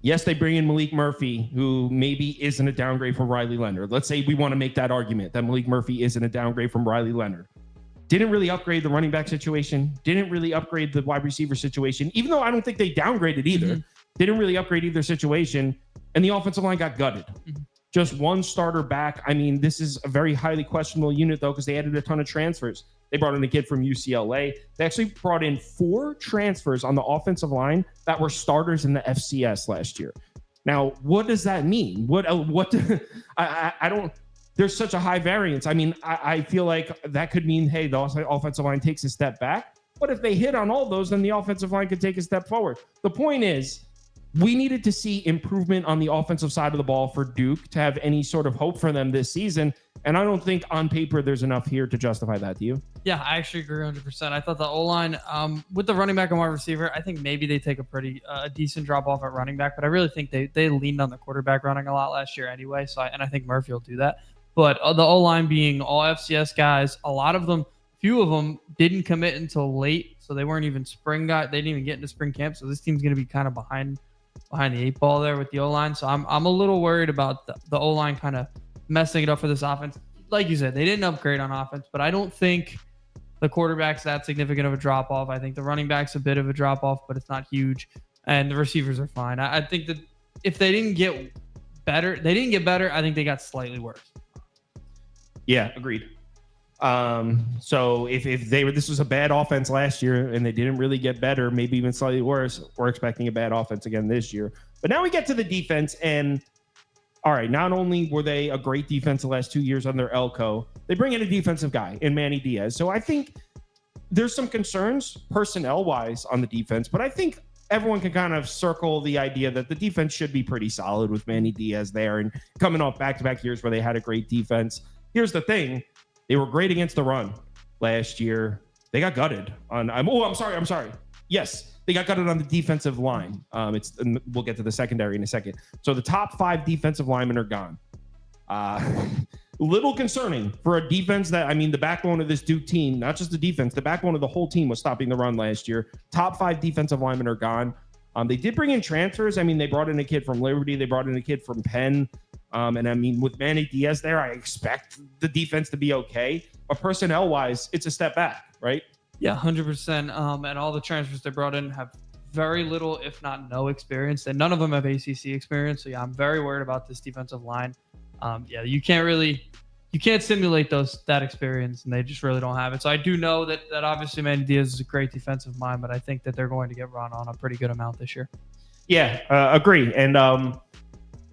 Yes, they bring in Malik Murphy, who maybe isn't a downgrade from Riley Leonard. Let's say we want to make that argument that Malik Murphy isn't a downgrade from Riley Leonard. Didn't really upgrade the running back situation. Didn't really upgrade the wide receiver situation, even though I don't think they downgraded either.
Mm-hmm.
Didn't really upgrade either situation. And the offensive line got gutted.
Mm-hmm.
Just one starter back. I mean, this is a very highly questionable unit, though, because they added a ton of transfers. They brought in a kid from UCLA. They actually brought in 4 transfers on the offensive line that were starters in the FCS last year. Now, what does that mean? I don't. There's such a high variance. I mean, I feel like that could mean, hey, the offensive line takes a step back. But if they hit on all those, then the offensive line could take a step forward. The point is, we needed to see improvement on the offensive side of the ball for Duke to have any sort of hope for them this season. And I don't think on paper there's enough here to justify that. Do you?
Yeah, I actually agree 100%. I thought the O-line, with the running back and wide receiver, I think maybe they take a pretty decent drop off at running back, but I really think they leaned on the quarterback running a lot last year anyway. So I think Murphy will do that. But the O-line being all FCS guys, a lot of them, few of them didn't commit until late, so they weren't even spring guys. They didn't even get into spring camp, so this team's going to be kind of behind the 8 ball there with the O-line. So I'm a little worried about the O-line kind of messing it up for this offense. Like you said, they didn't upgrade on offense, but I don't think the quarterback's that significant of a drop off. I think the running back's a bit of a drop off, but it's not huge, and the receivers are fine. I think that if they didn't get better, I think they got slightly worse.
Yeah, agreed. So if this was a bad offense last year and they didn't really get better, maybe even slightly worse, we're expecting a bad offense again this year. But now we get to the defense, and all right, not only were they a great defense the last 2 years under Elko, they bring in a defensive guy in Manny Diaz. So I think there's some concerns personnel-wise on the defense, but I think everyone can kind of circle the idea that the defense should be pretty solid with Manny Diaz there and coming off back-to-back years where they had a great defense. Here's the thing. They were great against the run last year. They got gutted on. I'm sorry. Yes, they got gutted on the defensive line. We'll get to the secondary in a second. So the top 5 defensive linemen are gone. Little concerning for a defense that, I mean, the backbone of this Duke team, not just the defense, the backbone of the whole team was stopping the run last year. Top 5 defensive linemen are gone. They did bring in transfers. I mean, they brought in a kid from Liberty. They brought in a kid from Penn. And I mean, with Manny Diaz there, I expect the defense to be okay. But personnel-wise, it's a step back, right?
Yeah, 100%. And all the transfers they brought in have very little, if not no experience. And none of them have ACC experience. So, yeah, I'm very worried about this defensive line. You can't simulate that experience, and they just really don't have it. So I do know that obviously Manny Diaz is a great defensive mind, but I think that they're going to get run on a pretty good amount this year. Yeah,
agree. And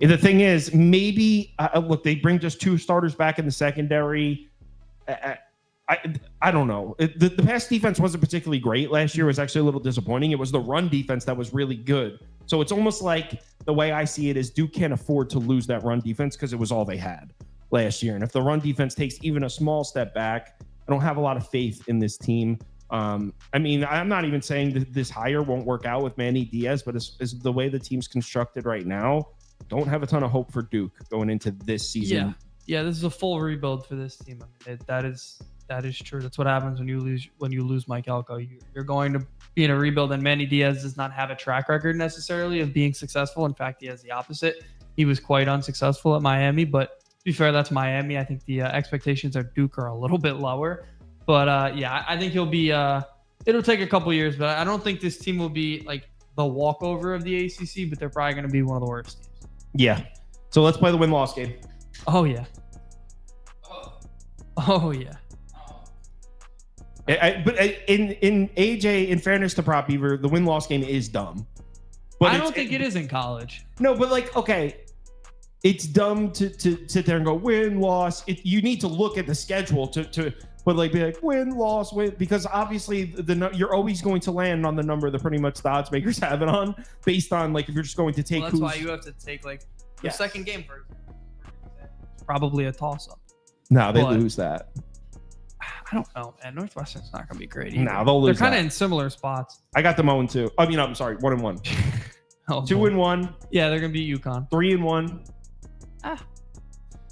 the thing is, maybe look, they bring just 2 starters back in the secondary. I don't know. The pass defense wasn't particularly great last year. It was actually a little disappointing. It was the run defense that was really good. So it's almost like the way I see it is Duke can't afford to lose that run defense because it was all they had last year. And if the run defense takes even a small step back, I don't have a lot of faith in this team. I mean, I'm not even saying that this hire won't work out with Manny Diaz, but as the way the team's constructed right now, don't have a ton of hope for Duke going into this season.
Yeah, this is a full rebuild for this team. I mean, that is true. That's what happens when you lose Mike Elko. You're going to be in a rebuild, and Manny Diaz does not have a track record necessarily of being successful. In fact, he has the opposite. He was quite unsuccessful at Miami, but to be fair, that's Miami. I think the expectations at Duke are a little bit lower. But I think he'll be. It'll take a couple years, but I don't think this team will be like the walkover of the ACC. But they're probably going to be one of the worst teams. Yeah.
So let's play the win-loss game.
Oh yeah. Oh yeah.
But in AJ, in fairness to Prop Beaver, the win-loss game is dumb. But
I don't think it is in college.
No, but like, okay, it's dumb to sit there and go win-loss. You need to look at the schedule but like be like win-loss, win, because obviously you're always going to land on the number that pretty much the odds makers have it on, based on like if you're just going to take.
Well, that's why you have to take like the second game for example. It's probably a toss-up.
No, they lose that.
I don't know, man. Northwestern's not going to be great either.
No, they'll
They're
lose.
kind of
that.
in similar spots.
I got them 0-2. I mean, I'm sorry, 1-1.
Oh,
2-1,
yeah, they're going to beat UConn.
3-1.
Ah.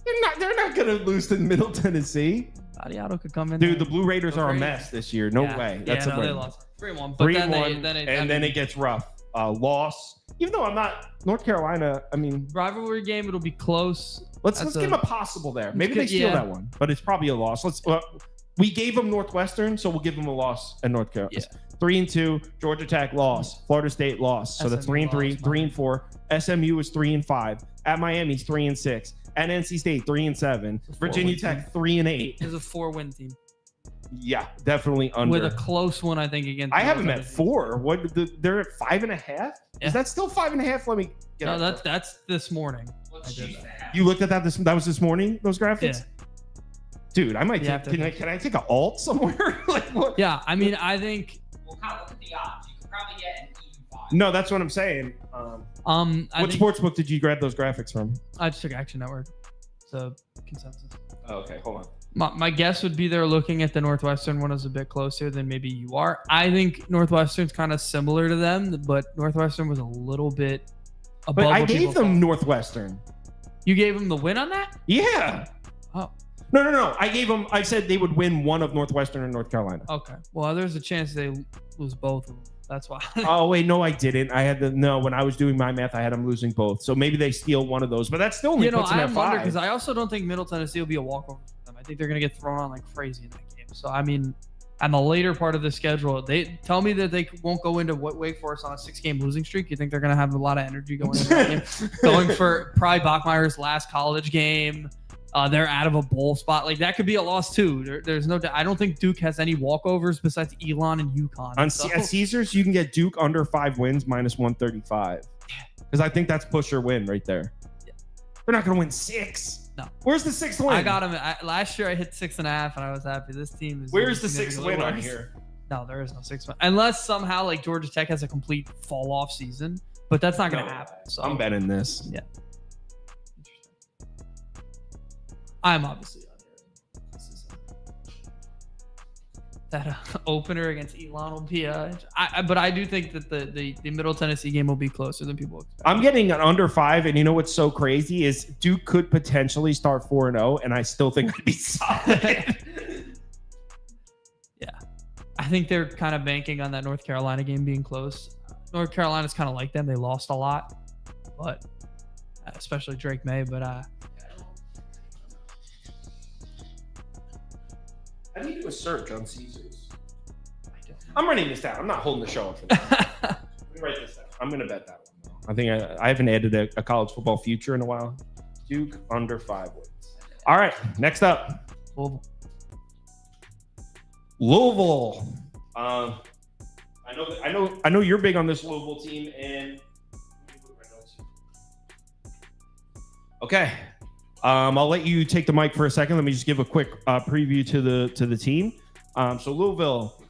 They're not going to lose to Middle Tennessee.
Adiato could come in.
Dude,
there.
the Blue Raiders
Go
are a
crazy.
mess this year. No
Yeah.
way. That's
yeah,
a
no, they
win.
lost 3-1. But
3-1,
then
it gets rough. Loss. Even though I'm not North Carolina, I mean,
rivalry game, it'll be close.
let's
That's
give them a possible there. Maybe they
good-
steal
yeah.
that one, but it's probably a loss. We gave them Northwestern, so we'll give them a loss at North Carolina.
Yeah.
3-2. Georgia Tech loss. Florida State loss. So that's 3-3,
lost,
3-4. SMU is 3-5. At Miami's 3-6. At NC State 3-7. Virginia Tech 3-8.
It's a 4-win team
Yeah, definitely under.
with a close one, I think, against.
I have them
North
at
Tennessee.
4. What? They're at 5.5.
Yeah.
Is that still 5.5? Let me get.
No,
it.
that's this morning.
You looked at that. That was this morning. Those graphics.
Yeah.
Dude, I might.
Yeah,
Can I take an alt somewhere? Like what?
Yeah, I mean, I think.
We'll kind of look at the odds. You could probably get an even 5.
No, that's what I'm saying.
I
What
think
sportsbook did you grab those graphics from?
I just took Action Network. So consensus.
Oh, okay, hold on.
My guess would be they're looking at the Northwestern one as a bit closer than maybe you are. I think Northwestern's kind of similar to them, but Northwestern was a little bit above.
But I
what
gave
people
them
thought.
Northwestern.
You gave them the win on that?
Yeah.
Oh,
No. I gave them. I said they would win one of Northwestern and North Carolina.
okay. Well, there's a chance they lose both of them. That's why.
Oh wait, no, I didn't. I had when I was doing my math, I had them losing both. So maybe they steal one of those, but that still only puts them
I
at
wonder
5.
because I also don't think Middle Tennessee will be a walkover for them. I think they're going to get thrown on like crazy in that game. So I mean, on the later part of the schedule, they tell me that they won't go into Wake Forest on a 6-game losing streak. You think they're going to have a lot of energy going into that game? Going for probably Bachmeier's last college game. They're out of a bowl spot. Like that could be a loss too. There's no doubt. I don't think Duke has any walkovers besides Elon and UConn.
At Caesars, you can get Duke under 5 wins minus 135. Because I think that's push or win right there.
Yeah.
They're not going to win 6.
No.
Where's the 6th win?
I got them. Last year I hit 6.5 and I was happy. This team is.
Where's the 6th
significantly
win on
worse.
here?
No, there is no 6th win. Unless somehow like Georgia Tech has a complete fall off season, but that's not going to happen. So
I'm betting this.
Yeah. I'm obviously under. This is that opener against Elon will be. But I do think that the Middle Tennessee game will be closer than people expect.
I'm getting an under 5, and you know what's so crazy is Duke could potentially start 4-0, and I still think I'd be solid.
Yeah, I think they're kind of banking on that North Carolina game being close. North Carolina's kind of like them; they lost a lot, but especially Drake May. But
I need to do a search on Caesars. I'm writing this down. I'm not holding the show up for that. Let me write this down. I'm going to bet that one, though. I think I haven't added a college football future in a while. Duke under 5 wins. All right, next up. Louisville. I know you're big on this Louisville team, and okay. I'll let you take the mic for a second. Let me just give a quick preview to the team. So Louisville,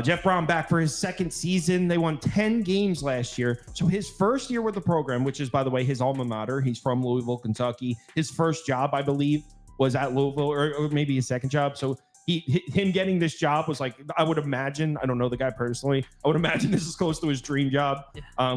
Jeff Brown back for his 2nd season. They won 10 games last year. So his first year with the program, which is, by the way, his alma mater. He's from Louisville, Kentucky. His first job, I believe, was at Louisville, or maybe his second job. So him getting this job was like, I would imagine, I don't know the guy personally, I would imagine this is close to his dream job,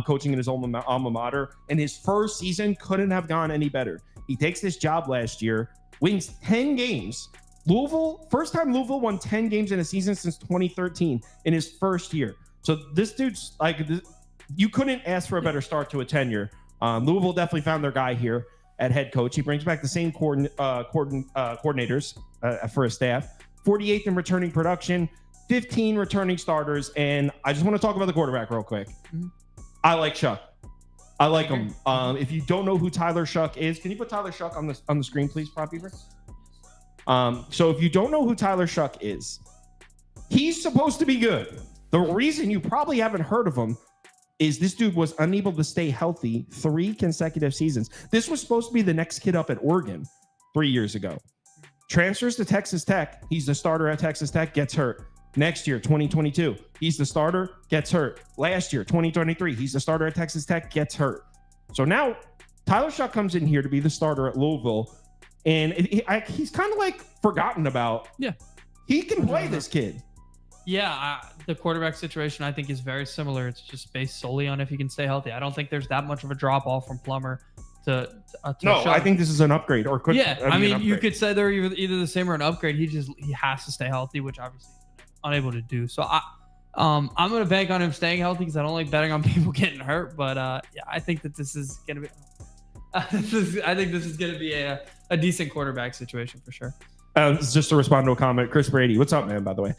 coaching in his alma mater. And his first season couldn't have gone any better. He takes this job last year, wins 10 games. Louisville, first time Louisville won 10 games in a season since 2013 in his first year. So this dude's like, you couldn't ask for a better start to a tenure. Louisville definitely found their guy here at head coach. He brings back the same coordinators for his staff. 48th in returning production, 15 returning starters. And I just want to talk about the quarterback real quick.
Mm-hmm.
I like Shuck. I like him. If you don't know who Tyler Shuck is, can you put Tyler Shuck on the screen, please, Prop Beaver? So if you don't know who Tyler Shuck is, he's supposed to be good. The reason you probably haven't heard of him is this dude was unable to stay healthy 3 consecutive seasons. This was supposed to be the next kid up at Oregon 3 years ago. Transfers to Texas Tech. He's the starter at Texas Tech, gets hurt. Next year, 2022, he's the starter, gets hurt. Last year, 2023, he's the starter at Texas Tech, gets hurt. So now Tyler Shuck comes in here to be the starter at Louisville, and he's kind of like forgotten about.
Yeah.
He can play this kid.
Yeah, the quarterback situation I think is very similar. It's just based solely on if he can stay healthy. I don't think there's that much of a drop off from Plummer to
No,
Shelton.
I think this is an upgrade, or could.
Yeah,
be an
you
upgrade.
could say they're either the same or an upgrade. He has to stay healthy, which obviously he's unable to do. So I'm gonna bank on him staying healthy because I don't like betting on people getting hurt. But yeah, I think that this is gonna be. I think this is gonna be a decent quarterback situation for sure.
Just to respond to a comment, Chris Brady, what's up, man? By the way,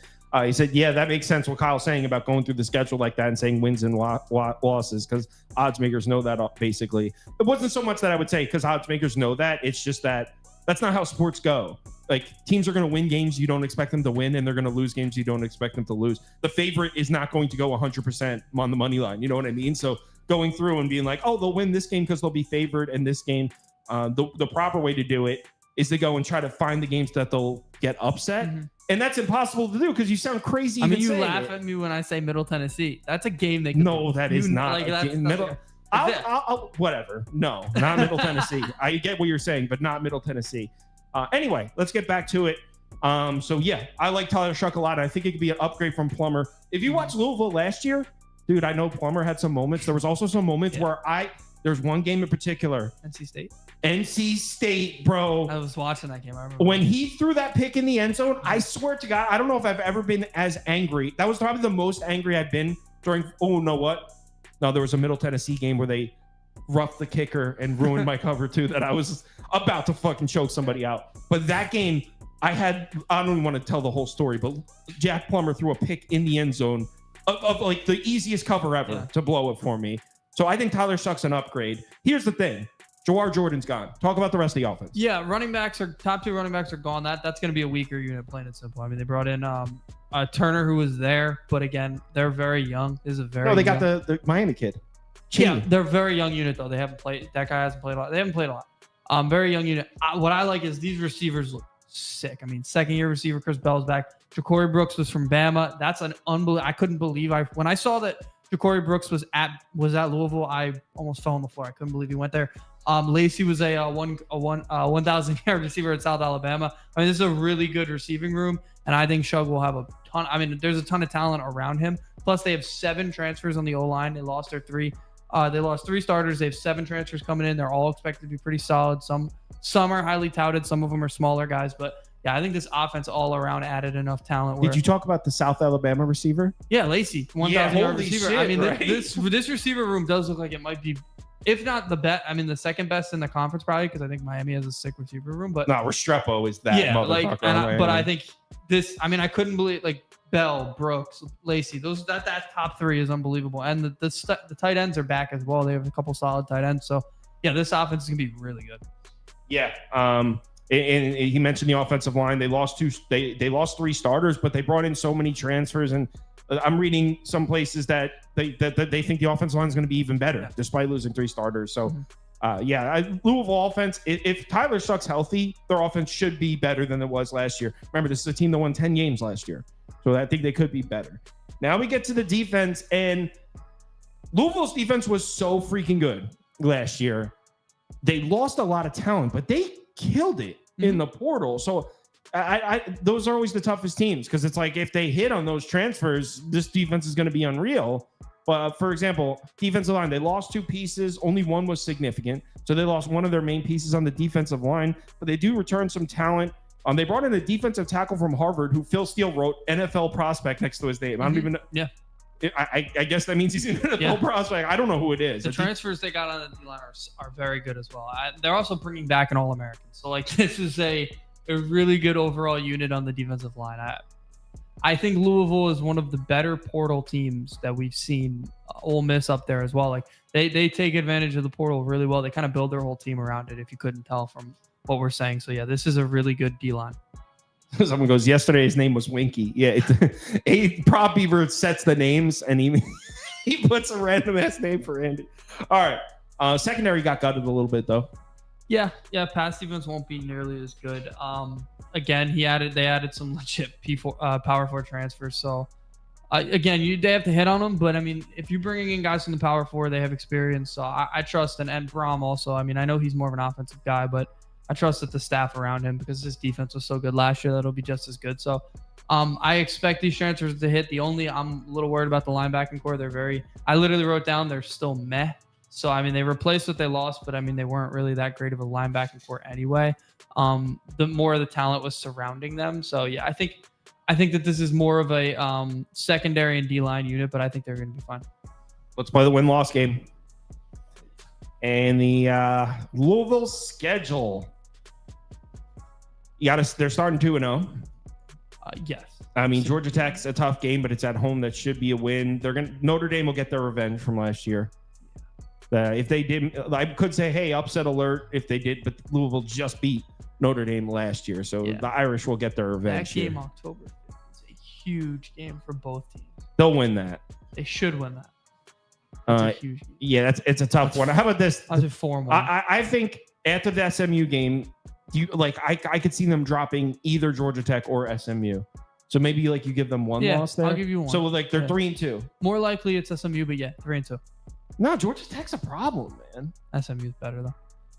he said, "Yeah, that makes sense." What Kyle's saying about going through the schedule like that and saying wins and losses, because odds makers know that. Basically, it wasn't so much that I would say because odds makers know that. It's just that that's not how sports go. Like, teams are going to win games you don't expect them to win, and they're going to lose games you don't expect them to lose. The favorite is not going to go 100% on the money line. You know what I mean? So going through and being like, "Oh, they'll win this game because they'll be favored," and this game, the proper way to do it is to go and try to find the games that they'll get upset. Mm-hmm. And that's impossible to do because you sound crazy.
I mean, you laugh at me when I say Middle Tennessee. That's a game they could
No, that is not.
Like,
a game. Middle, I'll whatever. No, not Middle Tennessee. I get what you're saying, but not Middle Tennessee. Anyway, let's get back to it. So yeah, I like Tyler Shuck a lot. I think it could be an upgrade from Plummer. If you watch Louisville last year, dude, I know Plummer had some moments. There was also some moments where there's one game in particular. NC State, bro.
I was watching that game. I remember
when he threw that pick in the end zone. I swear to God, I don't know if I've ever been as angry. That was probably the most angry I've been during. Oh, no, what? No, there was a Middle Tennessee game where they roughed the kicker and ruined my cover too. That I was about to fucking choke somebody out. But that game, I don't even want to tell the whole story, but Jack Plummer threw a pick in the end zone of like the easiest cover ever to blow it for me. So I think Tyler Shuck's an upgrade. Here's the thing. Jawar Jordan's gone. Talk about the rest of the offense.
Yeah, top two running backs are gone. That's going to be a weaker unit, plain and simple. I mean, they brought in Turner, who was there, but again, they're very young. This is a very
no. They got the Miami kid.
Yeah, they're a very young unit though. They haven't played. That guy hasn't played a lot. They haven't played a lot. Very young unit. What I like is these receivers look sick. I mean, second-year receiver Chris Bell's back. Ja'Cory Brooks was from Bama. That's an unbelievable. I couldn't believe when I saw that Ja'Cory Brooks was at Louisville. I almost fell on the floor. I couldn't believe he went there. Lacey was a 1,000-yard receiver at South Alabama. I mean, this is a really good receiving room, and I think Shug will have a ton. I mean, there's a ton of talent around him. Plus, they have 7 transfers on the O-line. They lost their 3. They lost 3 starters. They have 7 transfers coming in. They're all expected to be pretty solid. Some are highly touted. Some of them are smaller guys. But yeah, I think this offense all around added enough talent.
Did you talk about the South Alabama receiver?
Yeah, Lacey, 1,000-yard receiver.
Shit,
I mean,
right?
this receiver room does look like it might be, if not the best, I mean, the second best in the conference probably, because I think Miami has a sick receiver room. But
no, Restrepo is that.
Yeah,
motherfucker.
but I think this. I mean, I couldn't believe Bell, Brooks, Lacey. That top 3 is unbelievable, and the tight ends are back as well. They have a couple solid tight ends. So yeah, this offense is gonna be really good.
Yeah. And he mentioned the offensive line. They lost 3 starters, but they brought in so many transfers. And I'm reading some places that they think the offensive line is going to be even better despite losing 3 starters. So, Louisville offense, if Tyler Shuck's healthy, their offense should be better than it was last year. Remember, this is a team that won 10 games last year. So I think they could be better. Now we get to the defense, and Louisville's defense was so freaking good last year. They lost a lot of talent, but they killed it in the portal. So those are always the toughest teams, because it's like if they hit on those transfers, this defense is going to be unreal. But for example, defensive line, they lost 2 pieces. Only one was significant. So they lost one of their main pieces on the defensive line, but they do return some talent. They brought in a defensive tackle from Harvard who Phil Steele wrote NFL prospect next to his name. I don't even know. Yeah. I guess that means he's an NFL prospect. I don't know who it is.
The transfers they got on the D-line are very good as well. They're also bringing back an All-American. So, this is a really good overall unit on the defensive line. I think Louisville is one of the better portal teams that we've seen. Ole Miss up there as well. They take advantage of the portal really well. They kind of build their whole team around it, if you couldn't tell from what we're saying. So, yeah, this is a really good D-line.
Someone goes, yesterday his name was Winky. Yeah, Prop Beaver sets the names, and he puts a random ass name for Andy. All right, secondary got gutted a little bit though.
Yeah, pass defense won't be nearly as good. Again, they added some legit Power 4 transfers. So again, they have to hit on them. But I mean, if you're bringing in guys from the Power 4, they have experience. So I trust and Brom also. I mean, I know he's more of an offensive guy, but I trust that the staff around him, because his defense was so good last year, that'll be just as good. So I expect these transfers to hit. I'm a little worried about the linebacking core. I literally wrote down they're still meh. So, I mean, they replaced what they lost, but I mean, they weren't really that great of a linebacking core anyway. The more of the talent was surrounding them. So, yeah, I think that this is more of a secondary and D-line unit, but I think they're going to be fine.
Let's play the win-loss game. And the Louisville schedule. They're starting 2-0.
Yes.
I mean, Georgia Tech's a tough game, but it's at home. That should be a win. Notre Dame will get their revenge from last year. If they didn't, I could say, hey, upset alert if they did, but Louisville just beat Notre Dame last year. So the Irish will get their revenge.
That game, October 5th, is a huge game for both teams.
They'll win that.
They should win that. That's a huge game.
Yeah, it's a tough one. How about this?
I was 4-1.
I think after the SMU game, I could see them dropping either Georgia Tech or SMU. So maybe you give them one loss there.
I'll give you one.
So they're 3-2.
More likely it's SMU, but 3-2.
No, Georgia Tech's a problem, man.
SMU's better though.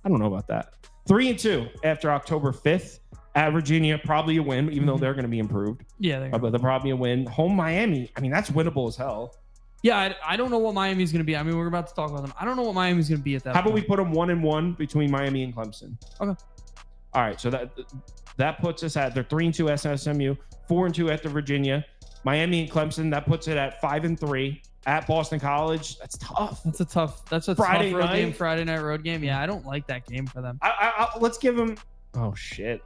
I don't know about that. 3-2 after October 5th at Virginia, probably a win, even though they're going to be improved.
Yeah,
but they're probably a win. Home Miami. I mean, that's winnable as hell.
Yeah, I don't know what Miami's going to be. I mean, we're about to talk about them. I don't know what Miami's going to be at that.
How about we put them 1-1 between Miami and Clemson?
Okay.
All right, so that puts us at they're 3-2 at SMU, 4-2 after Virginia, Miami and Clemson. That puts it at 5-3 at Boston College. That's tough.
That's a tough
Friday
road
night
game. Friday night road game. Yeah, I don't like that game for them.
Let's give them. Oh shit.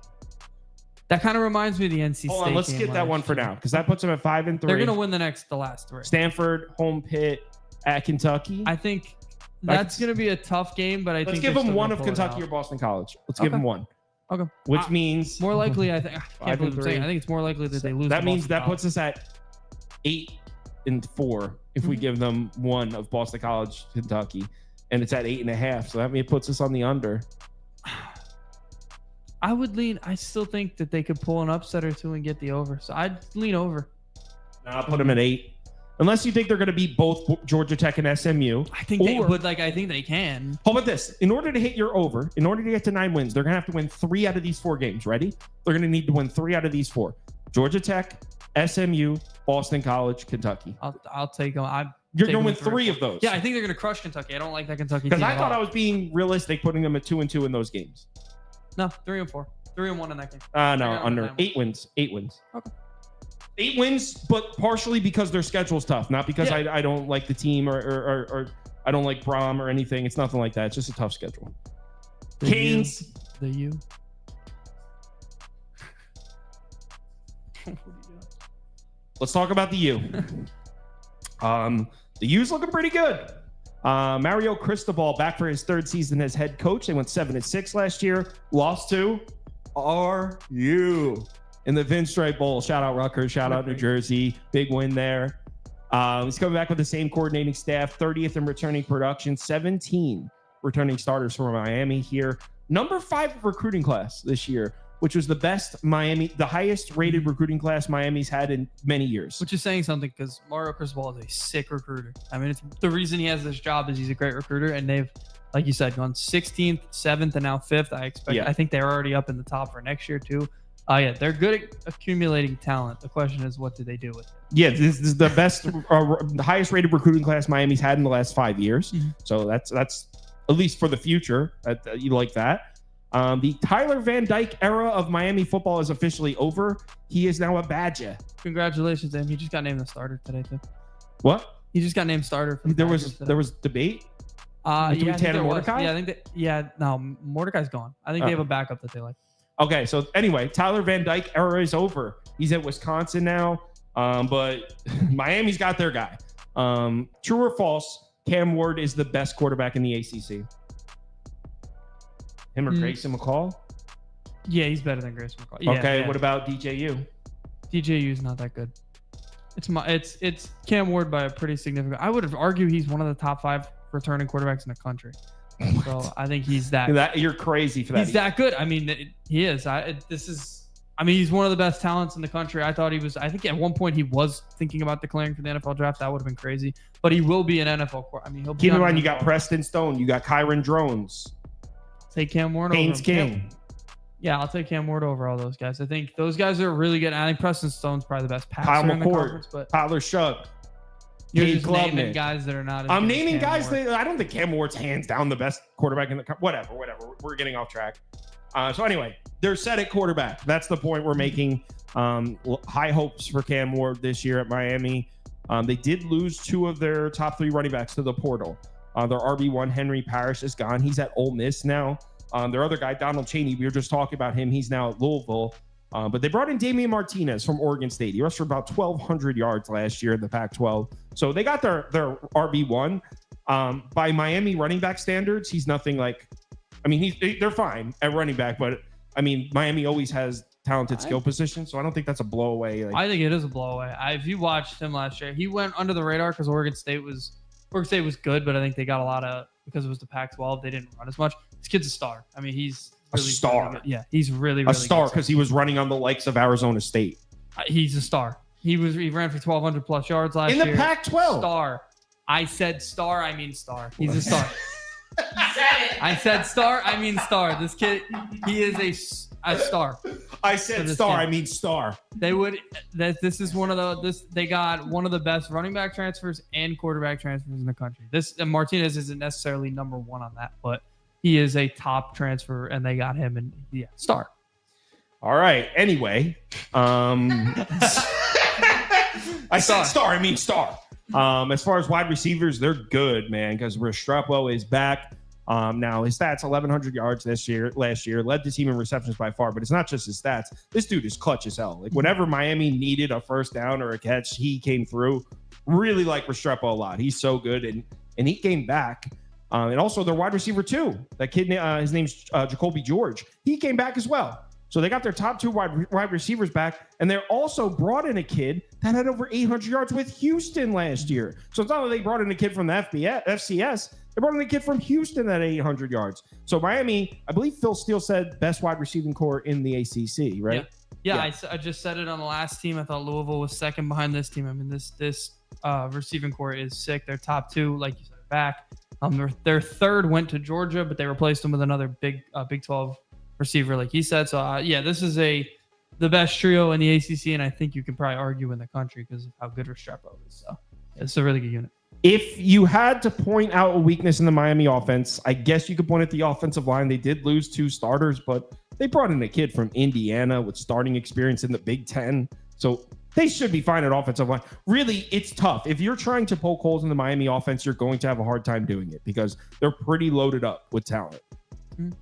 That kind of reminds me of the NC State.
Hold on, let's get that one for now because that puts them at 5-3.
They're gonna win the last three.
Stanford, home Pitt, at Kentucky.
I think that's gonna be a tough game, but
let's give them one of Kentucky or Boston College. Let's give them one.
Okay.
Which means
more likely, I think. I can't believe I'm saying. I think it's more likely that they lose.
That means that puts us at 8-4 if we give them one of Boston College, Kentucky, and it's at 8.5. So that means it puts us on the under.
I would lean. I still think that they could pull an upset or two and get the over. So I'd lean over.
No, I'll put them at 8. Unless you think they're going to beat both Georgia Tech and SMU.
I think they would. I think they can.
How about this? In order to hit your over, in order to get to 9 wins, they're going to have to win 3 out of these 4 games. Ready? They're going to need to win 3 out of these 4. Georgia Tech, SMU, Boston College, Kentucky.
I'll take them.
You're going to win 3 of those.
Yeah, I think they're going to crush Kentucky. I don't like that Kentucky team.
Because I thought I was being realistic putting them at 2-2 in those games.
No, 3-4. 3-1 in that game.
No, under 8 wins. 8 wins.
Okay.
8 wins, but partially because their schedule's tough, not because I don't like the team or I don't like Brom or anything. It's nothing like that. It's just a tough schedule. Canes.
The U.
Let's talk about the U. The U's looking pretty good. Mario Cristobal back for his 3rd season as head coach. They went 7-6 last year. Lost to RU in the Pinstripe Bowl. Shout out Rutgers. Shout out New Jersey. Big win there. He's coming back with the same coordinating staff. 30th in returning production. 17 returning starters for Miami here. Number 5 recruiting class this year, which was the highest rated recruiting class Miami's had in many years.
Which is saying something because Mario Cristobal is a sick recruiter. I mean, it's the reason he has this job is he's a great recruiter, and they've, like you said, gone 16th, 7th, and now 5th. I think they're already up in the top for next year too. They're good at accumulating talent. The question is, what do they do with it?
Yeah, this is the best, the highest rated recruiting class Miami's had in the last 5 years. Mm-hmm. So that's at least for the future. You like that. The Tyler Van Dyke era of Miami football is officially over. He is now a Badger.
Congratulations to him. He just got named the starter today too.
What?
He just got named starter. For
there was debate.
Mordecai? Mordecai's gone. I think they have a backup that they like.
Okay, so anyway, Tyler Van Dyke era is over. He's at Wisconsin now, but Miami's got their guy. True or false, Cam Ward is the best quarterback in the ACC? Him or Grayson McCall?
Yeah, he's better than Grayson McCall. Yeah,
what about DJU?
DJU's not that good. It's Cam Ward by a pretty significant. I would argue he's one of the top 5 returning quarterbacks in the country. So I think he's that
you're crazy for that.
He's that good. I mean, he is. He's one of the best talents in the country. I think at one point he was thinking about declaring for the NFL draft. That would have been crazy. But he will be an NFL quarterback. I mean, he'll be.
Keep in mind, you got Preston Stone, you got Kyron Drones.
Take Cam Warner.
Haynes King.
Yeah, I'll take Cam Ward over all those guys. I think those guys are really good. I think Preston Stone's probably the best passer
Kyle
in the conference,
McCord,
but
Tyler Shug.
you're
Cade
just naming
Klubnik.
guys that are not. As
I'm
good as
naming
Cam
guys
Ward.
that I don't think Cam Ward's hands down the best quarterback in the whatever. We're getting off track. So anyway, they're set at quarterback. That's the point we're making. High hopes for Cam Ward this year at Miami. They did lose 2 of their top 3 running backs to the portal. Their RB1, Henry Parrish, is gone. He's at Ole Miss now. Their other guy, Donald Chaney, we were just talking about him. He's now at Louisville. But they brought in Damian Martinez from Oregon State. He rushed for about 1,200 yards last year in the Pac-12. So they got their RB1. By Miami running back standards, he's nothing like. I mean, they're fine at running back, but I mean, Miami always has talented skill positions, so I don't think that's a blowaway.
I think it is a blowaway. If you watched him last year, he went under the radar because Oregon State was good, but I think they got a lot of because it was the Pac-12. They didn't run as much. This kid's a star. I mean, he's really,
a star.
Really good. Yeah, he's really
a star because he was running on the likes of Arizona State.
He's a star. He ran for 1,200 plus yards last year.
In the Pac-12.
Star. I said star. I mean star. He's a star. I said star. I mean star. This kid, he is a star.
I said star.
Kid.
I mean star.
This is one of they got one of the best running back transfers and quarterback transfers in the country. Martinez isn't necessarily number 1 on that, but he is a top transfer, and they got him, and yeah, star.
All right. Anyway, I said star. I mean star. As far as wide receivers, they're good, man, because Restrepo is back. Now his stats 1,100 yards last year, led the team in receptions by far, but it's not just his stats. This dude is clutch as hell. Like whenever Miami needed a first down or a catch, he came through. Really like Restrepo a lot. He's so good, and he came back. And also their wide receiver too. That kid, his name's Jacoby George. He came back as well. So they got their top 2 wide receivers back, and they also brought in a kid that had over 800 yards with Houston last year. So it's not like they brought in a kid from the FCS. They brought in a kid from Houston that had 800 yards. So Miami, I believe Phil Steele said best wide receiving core in the ACC, right?
Yeah. I just said it on the last team. I thought Louisville was second behind this team. I mean, this receiving core is sick. Their top 2, like you said, are back. Their third went to Georgia, but they replaced him with another Big 12 receiver, like he said. So this is the best trio in the ACC, and I think you can probably argue in the country because of how good Restrepo is. So it's a really good unit.
If you had to point out a weakness in the Miami offense, I guess you could point at the offensive line. They did lose 2 starters, but they brought in a kid from Indiana with starting experience in the Big Ten. So they should be fine at offensive line. Really, it's tough. If you're trying to poke holes in the Miami offense, you're going to have a hard time doing it because they're pretty loaded up with talent.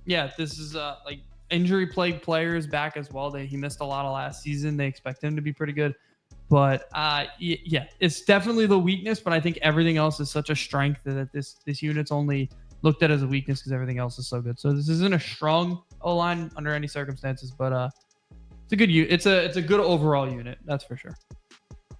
Yeah, this is like injury-plagued players back as well. He missed a lot of last season. They expect him to be pretty good. But yeah, it's definitely the weakness, but I think everything else is such a strength that this unit's only looked at as a weakness because everything else is so good. So this isn't a strong O-line under any circumstances, but it's a good unit. It's a good overall unit, that's for sure.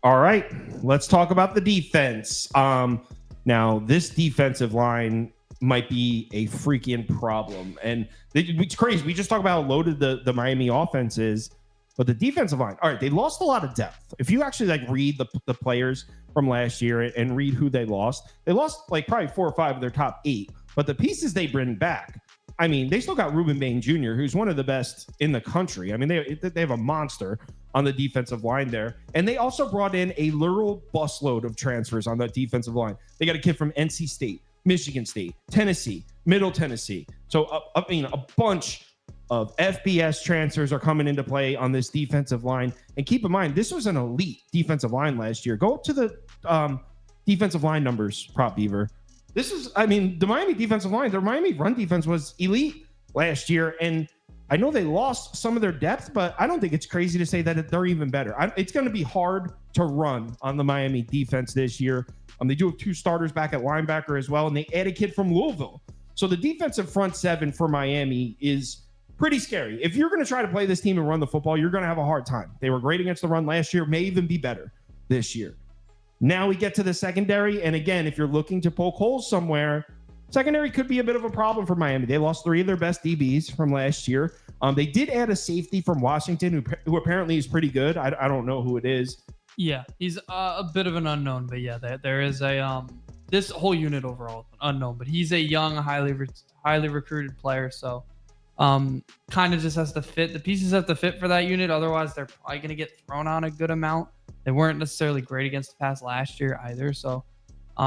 All right, let's talk about the defense. Now, this defensive line might be a freaking problem. And it's crazy. We just talked about how loaded the Miami offense is. But the defensive line, all right, they lost a lot of depth. If you actually read the players from last year and read who they lost probably 4 or 5 of their top 8. But the pieces they bring back, I mean, they still got Ruben Bain Jr., who's one of the best in the country. I mean, they have a monster on the defensive line there. And they also brought in a literal busload of transfers on that defensive line. They got a kid from NC State, Michigan State, Tennessee, Middle Tennessee. So, a bunch of FBS transfers are coming into play on this defensive line. And keep in mind, this was an elite defensive line last year. Go up to the defensive line numbers, Prop Beaver. The Miami defensive line, their Miami run defense was elite last year. And I know they lost some of their depth, but I don't think it's crazy to say that they're even better. It's going to be hard to run on the Miami defense this year. They do have 2 starters back at linebacker as well, and they add a kid from Louisville. So the defensive front 7 for Miami is pretty scary. If you're going to try to play this team and run the football, you're going to have a hard time. They were great against the run last year, may even be better this year. Now we get to the secondary, and again, if you're looking to poke holes somewhere, secondary could be a bit of a problem for Miami. They lost 3 of their best DBs from last year. They did add a safety from Washington who apparently is pretty good. I don't know who it is.
Yeah, he's a bit of an unknown, but yeah, there is a this whole unit overall is unknown, but he's a young, highly recruited player, so Kind of just has to fit. The pieces have to fit for that unit. Otherwise, they're probably going to get thrown on a good amount. They weren't necessarily great against the pass last year either. So,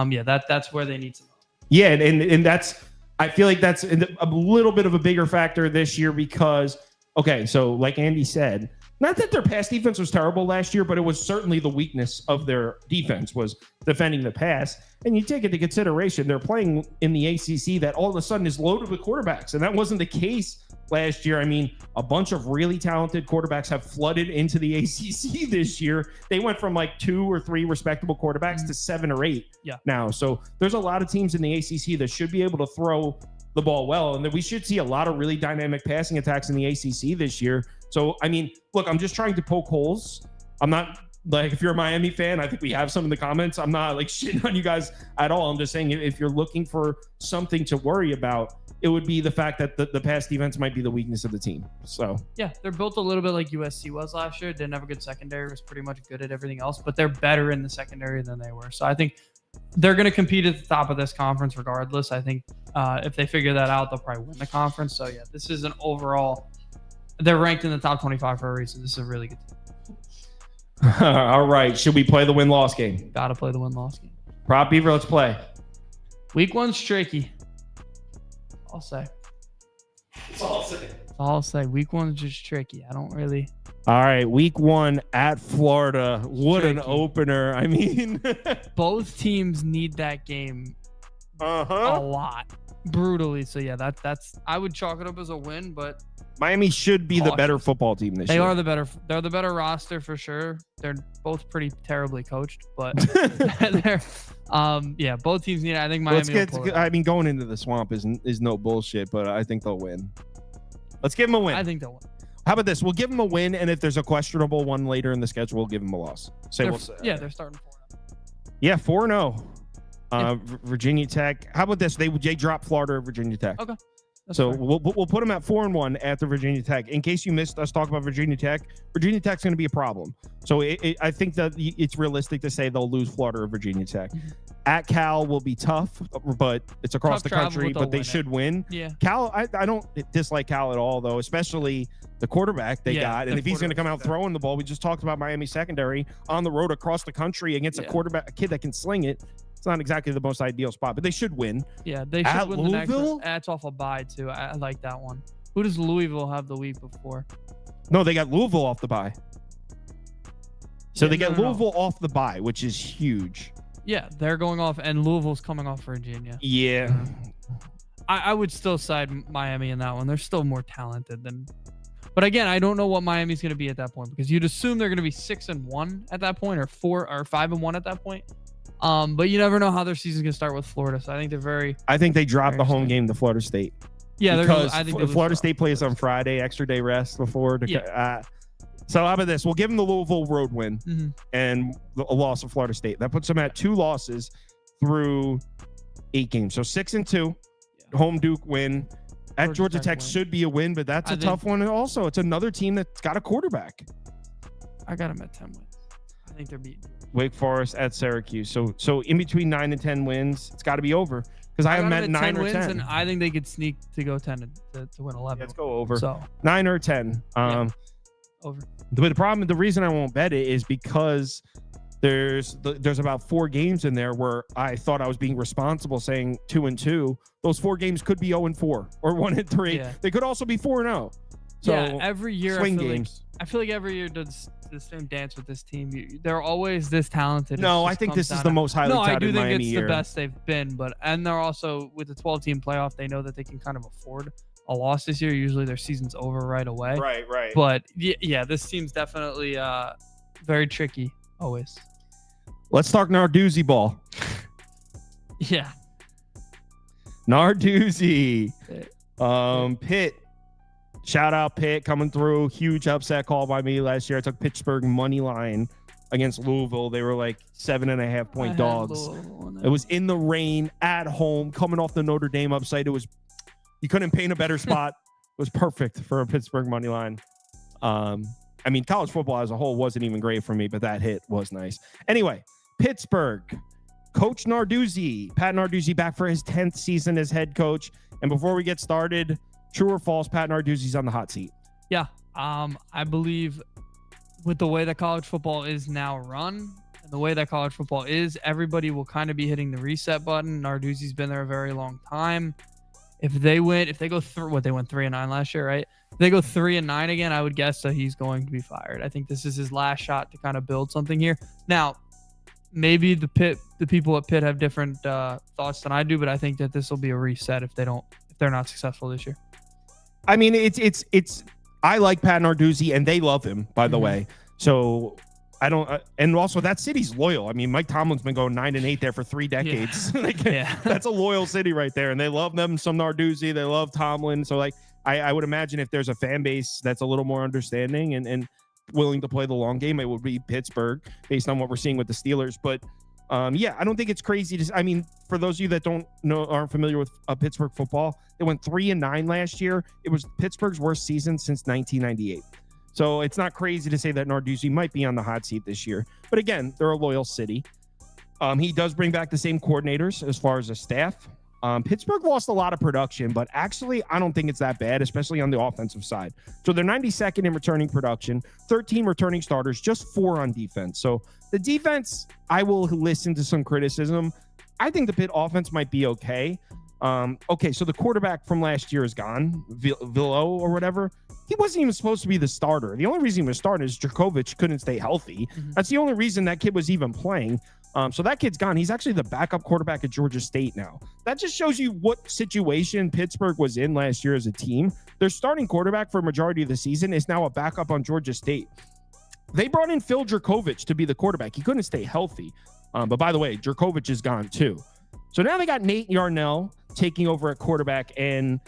yeah, that's where they need some.
Yeah, and that's, I feel like that's a little bit of a bigger factor this year because, okay, so like Andy said, not that their pass defense was terrible last year, but it was certainly the weakness of their defense was defending the pass. And you take into consideration, they're playing in the ACC that all of a sudden is loaded with quarterbacks. And that wasn't the case last year. I mean, a bunch of really talented quarterbacks have flooded into the ACC this year. They went from like 2 or 3 respectable quarterbacks to 7 or 8 now. So there's a lot of teams in the ACC that should be able to throw the ball well. And then we should see a lot of really dynamic passing attacks in the ACC this year. So, I mean, look, I'm just trying to poke holes. I'm not like, if you're a Miami fan, I think we have some in the comments. I'm not like shitting on you guys at all. I'm just saying if you're looking for something to worry about, it would be the fact that the pass defense might be the weakness of the team. So,
yeah, they're built a little bit like USC was last year. Didn't have a good secondary, was pretty much good at everything else, but they're better in the secondary than they were. So I think they're going to compete at the top of this conference regardless. I think if they figure that out, they'll probably win the conference. So, yeah, this is an overall – they're ranked in the top 25 for a reason. This is a really good team.
All right. Should we play the win-loss game?
Got to play the win-loss game.
Prop Beaver, let's play.
Week 1's tricky. I'll say.
That's all I'll say.
I'll say. Week 1's just tricky. I don't really.
All right. Week 1 at Florida. What
Tricky.
an opener. I mean.
Both teams need that game a lot. Brutally. So, yeah, that's. I would chalk it up as a win, but.
Miami should be the better football team this year.
They are they're the better roster for sure. They're both pretty terribly coached, but they're yeah, both teams need it. I think Miami
I mean, going into the swamp is no bullshit, but I think they'll win. Let's give them a win.
I think they'll win.
How about this? We'll give them a win, and if there's a questionable one later in the schedule, we'll give them a loss.
They're starting 4-0.
Yeah, 4-0. Virginia Tech. How about this? They dropped Florida or Virginia Tech.
Okay.
So we'll put them at 4-1 after Virginia Tech. In case you missed us talk about Virginia Tech's going to be a problem. So I think that it's realistic to say they'll lose Florida or Virginia Tech. Mm-hmm. At Cal will be tough, but it's across the country, but they should win.
Yeah.
Cal, I don't dislike Cal at all, though, especially the quarterback they got. And if he's going to come out throwing the ball, we just talked about Miami secondary on the road across the country against a kid that can sling it. It's not exactly the most ideal spot, but they should win.
Yeah, they should
at
win
Louisville?
the next. That's off a bye too. I like that one. Who does Louisville have the week before?
No, they got Louisville off the bye. So they get Louisville off the bye, which is huge.
Yeah, they're going off, and Louisville's coming off Virginia.
Yeah.
I would still side Miami in that one. They're still more talented than. But again, I don't know what Miami's going to be at that point because you'd assume they're going to be 6-1 at that point, or 5-1 at that point. But you never know how their season's gonna start with Florida. So I think they're very.
I think they dropped the home game to Florida State.
Yeah,
because
I think
Florida State plays on Friday, extra day rest before. So how about this? We'll give them the Louisville road win and a loss of Florida State. That puts them at 2 losses through 8 games. So 6-2, home Duke win. At Georgia Tech should be a win, but that's a tough one. And also, it's another team that's got a quarterback.
I got them at 10 wins. I think they're beaten.
Wake Forest at Syracuse. So in between 9 and 10 wins, it's got to be over because I have met 9 or 10.
And I think they could sneak to go 10 to win 11.
Let's go over.
So
9 or 10.
Over.
But the reason I won't bet it is because there's about 4 games in there where I thought I was being responsible saying 2-2. Those 4 games could be 0-4 or 1-3.
Yeah.
They could also be 4-0. So
every year
swing games.
I feel like every year does the same dance with this team. They're always this talented.
No, I think this is the most highly touted
I do think
Miami
it's
year.
the best they've been. And they're also with the 12-team playoff. They know that they can kind of afford a loss this year. Usually their season's over right away.
Right.
But yeah, this team's definitely very tricky always.
Let's talk Narduzzi ball.
Yeah.
Narduzzi. Pitt. Shout out Pitt coming through. Huge upset call by me last year. I took Pittsburgh money line against Louisville. They were like 7.5 point dogs. It was in the rain at home, coming off the Notre Dame upside. You couldn't paint a better spot. It was perfect for a Pittsburgh money line. I mean, college football as a whole wasn't even great for me, but that hit was nice. Anyway, Pittsburgh. Coach Narduzzi, Pat Narduzzi, back for his 10th season as head coach. And before we get started, True or false? Pat Narduzzi's on the hot seat.
Yeah. I believe with the way that college football is now run and the way that college football is, everybody will kind of be hitting the reset button. Narduzzi's been there a very long time. If they go through they went 3-9 last year, right? If they go 3-9 again, I would guess that he's going to be fired. I think this is his last shot to kind of build something here. Now, maybe the people at Pitt have different thoughts than I do, but I think that this will be a reset if they're not successful this year.
I mean, it's I like Pat Narduzzi and they love him, by the way. So I don't, and also that city's loyal. I mean, Mike Tomlin's been going 9-8 there for 3 decades.
Yeah.
That's a loyal city right there. And they love them some Narduzzi. They love Tomlin. So like, I would imagine if there's a fan base that's a little more understanding and willing to play the long game, it would be Pittsburgh based on what we're seeing with the Steelers. But yeah, I don't think it's crazy I mean, for those of you that aren't familiar with Pittsburgh football, they went 3-9 last year. It was Pittsburgh's worst season since 1998. So it's not crazy to say that Narduzzi might be on the hot seat this year. But again, they're a loyal city. He does bring back the same coordinators as far as the staff. Pittsburgh lost a lot of production, but actually, I don't think it's that bad, especially on the offensive side. So they're 92nd in returning production, 13 returning starters, just 4 on defense. So the defense, I will listen to some criticism. I think the Pitt offense might be okay. Okay, so the quarterback from last year is gone, Villo or whatever. He wasn't even supposed to be the starter. The only reason he was starting is Djokovic couldn't stay healthy. Mm-hmm. That's the only reason that kid was even playing. So that kid's gone. He's actually the backup quarterback at Georgia State now. That just shows you what situation Pittsburgh was in last year as a team. Their starting quarterback for a majority of the season is now a backup on Georgia State. They brought in Phil Djokovic to be the quarterback. He couldn't stay healthy. But by the way, Djokovic is gone too. So now they got Nate Yarnell taking over at quarterback, and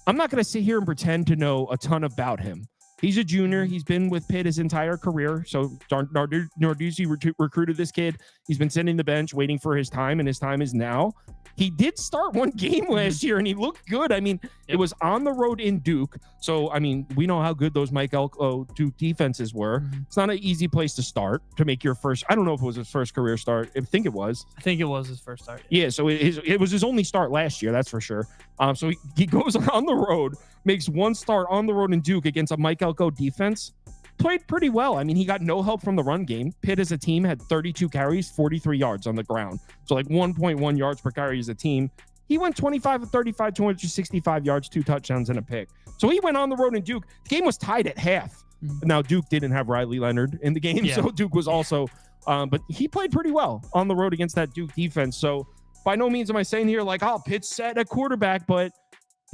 I'm not going to sit here and pretend to know a ton about him. He's a junior. He's been with Pitt his entire career. So Narduzzi recruited this kid. He's been sitting the bench waiting for his time, and his time is now. He did start one game last year, and he looked good. I mean, It was on the road in Duke. So, I mean, we know how good those Mike Elko Duke defenses were. Mm-hmm. It's not an easy place to start to make your first. I don't know if it was his first career start. I think it was.
I think it was his first start.
Yeah, so it was his only start last year, that's for sure. So he goes on the road, makes one start on the road in Duke against a Mike Elko defense. Played pretty well. I mean, he got no help from the run game. Pitt as a team had 32 carries, 43 yards on the ground. So like 1.1 yards per carry as a team. He went 25 of 35, 265 yards, 2 touchdowns and a pick. So he went on the road in Duke. The game was tied at half. Mm-hmm. Now, Duke didn't have Riley Leonard in the game. Yeah. So Duke was also, but he played pretty well on the road against that Duke defense. So by no means am I saying here like, oh, Pitt's set at quarterback, but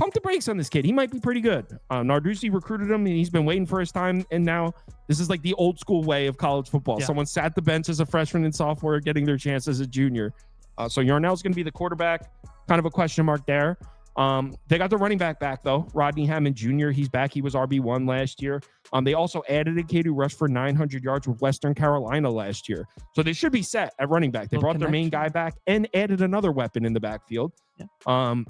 pump the brakes on this kid. He might be pretty good. Narduzzi recruited him, and he's been waiting for his time. And now this is like the old school way of college football. Yeah. Someone sat the bench as a freshman and sophomore, getting their chance as a junior. So Yarnell's going to be the quarterback. Kind of a question mark there. They got the running back, though. Rodney Hammond Jr., he's back. He was RB1 last year. They also added a kid who rushed for 900 yards with Western Carolina last year. So they should be set at running back. They brought their main guy back and added another weapon in the backfield. Yeah.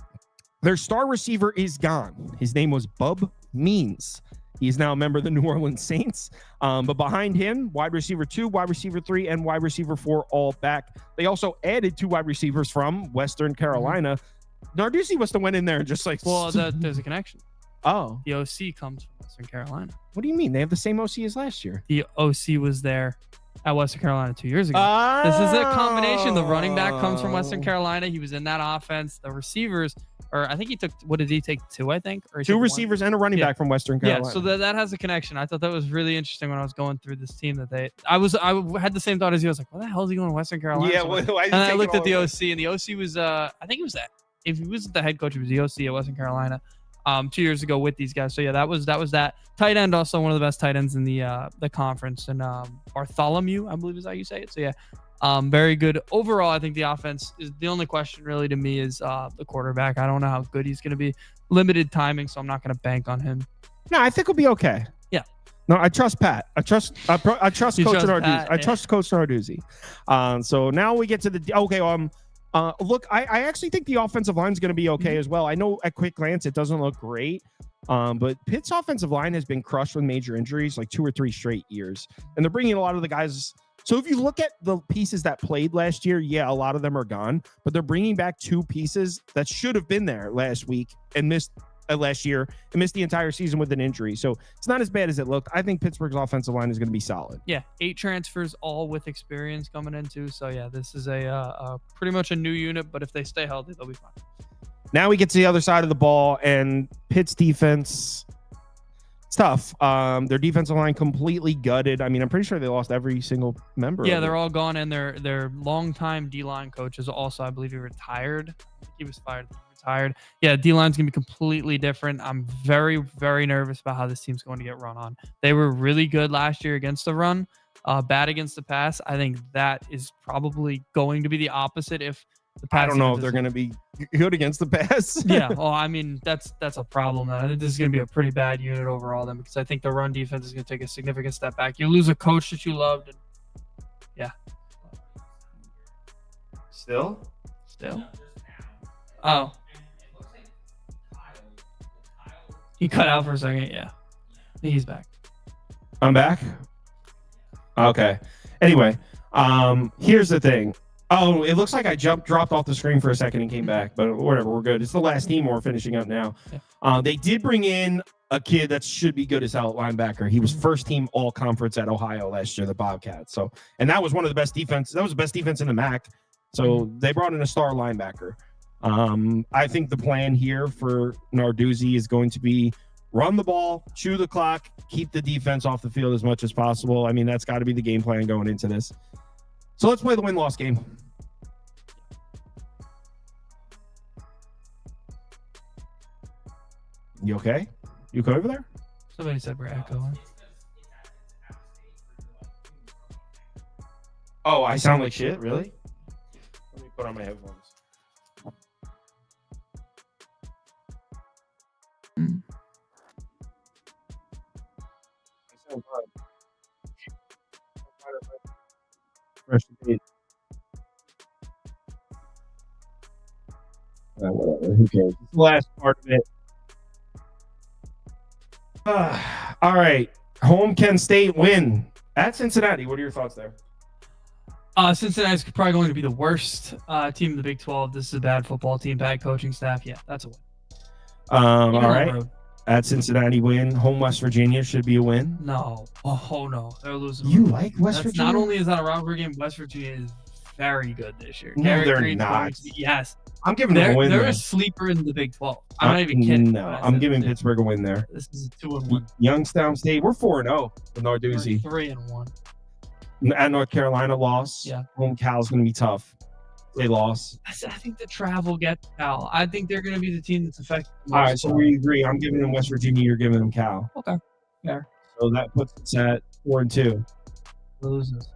Their star receiver is gone. His name was Bub Means. He's now a member of the New Orleans Saints. But behind him, wide receiver 2, wide receiver 3, and wide receiver 4 all back. They also added 2 wide receivers from Western Carolina. Mm-hmm. Narduzzi must have went in there and just like...
Well, there's a connection.
Oh.
The OC comes from Western Carolina.
What do you mean? They have the same OC as last year.
The OC was there at Western Carolina 2 years ago. Oh. This is a combination. The running back comes from Western Carolina. He was in that offense. The receivers... Or I think he took, what did he take? 2, I think? Or
2 receivers and a running back from Western Carolina.
Yeah, so that has a connection. I thought that was really interesting when I was going through this team that I had the same thought as you. I was like, what the hell is he going to Western Carolina?
Yeah,
and I looked at the OC, and the OC was, I think it was that. If he wasn't the head coach, he was the OC at Western Carolina 2 years ago with these guys. So yeah, that was that. Tight end, also one of the best tight ends in the conference. And Bartholomew, I believe is how you say it. So yeah. Very good. Overall, I think the offense is the only question really to me is the quarterback. I don't know how good he's going to be. Limited timing, so I'm not going to bank on him.
No, I think he'll be okay.
Yeah.
No, I trust Pat. I trust Coach Narduzzi. I trust Coach Narduzzi. So now we get to the okay. Look, I actually think the offensive line is going to be okay as well. I know at quick glance it doesn't look great. But Pitt's offensive line has been crushed with major injuries like 2 or 3 straight years, and they're bringing a lot of the guys. So if you look at the pieces that played last year, yeah, a lot of them are gone, but they're bringing back 2 pieces that should have been there last week and missed last year and missed the entire season with an injury. So it's not as bad as it looked. I think Pittsburgh's offensive line is going to be solid.
Yeah, 8 transfers, all with experience coming into. So yeah, this is a pretty much a new unit. But if they stay healthy, they'll be fine.
Now we get to the other side of the ball, and Pitt's defense. It's tough. Their defensive line completely gutted. I mean, I'm pretty sure they lost every single member.
Yeah, they're all gone, and their longtime D-line coach is also, I believe, he retired. I think he was fired. Retired. Yeah, D-line's gonna be completely different. I'm very, very nervous about how this team's going to get run on. They were really good last year against the run, bad against the pass. I think that is probably going to be the opposite if the pass.
I don't know if they're going to be good against the pass.
Yeah, well, I mean, that's a problem. I think this is going to be a pretty bad unit overall then, because I think the run defense is going to take a significant step back. You lose a coach that you loved. And, yeah.
Still?
Oh. He cut out for a second. Yeah. He's back.
I'm back. Okay. Anyway, here's the thing. Oh, it looks like I dropped off the screen for a second and came back, but whatever, we're good. It's the last team we're finishing up now.
Yeah.
They did bring in a kid that should be good as out linebacker. He was first team all conference at Ohio last year, the Bobcats. So, and that was one of the best defense. That was the best defense in the MAC. So they brought in a star linebacker. I think the plan here for Narduzzi is going to be run the ball, chew the clock, keep the defense off the field as much as possible. I mean, that's got to be the game plan going into this. So let's play the win-loss game. You okay? You okay over there?
Somebody said we're echoing.
Oh, I sound like shit? Really? Let me put on my headphones. I sound fine. Fresh meat. Whatever. Who cares? It's the last part of it. All right. Home Kent State win at Cincinnati. What are your thoughts there?
Cincinnati's probably going to be the worst team in the Big 12. This is a bad football team, bad coaching staff. Yeah, that's a win.
All right. At Cincinnati win. Home West Virginia should be a win.
No. Oh, no. They're losing.
You like West Virginia?
Not only is that a rivalry game, West Virginia is very good this year.
No,
Gary
they're
Green's
not.
going to be- yes.
I'm giving them a win
They're
there.
a sleeper in the Big 12. I'm not even kidding.
No, I'm giving Pittsburgh a win there.
This is a 2-1.
Youngstown State, we're 4-0 with Narduzzi.
3-1.
At North Carolina, loss.
Yeah.
Home Cal's going to be tough. They lost.
I think the travel gets Cal. I think they're going to be the team that's affected.
All right, so we agree. I'm giving them West Virginia. You're giving them Cal.
Okay. Fair.
So that puts us at 4-2.
Loses.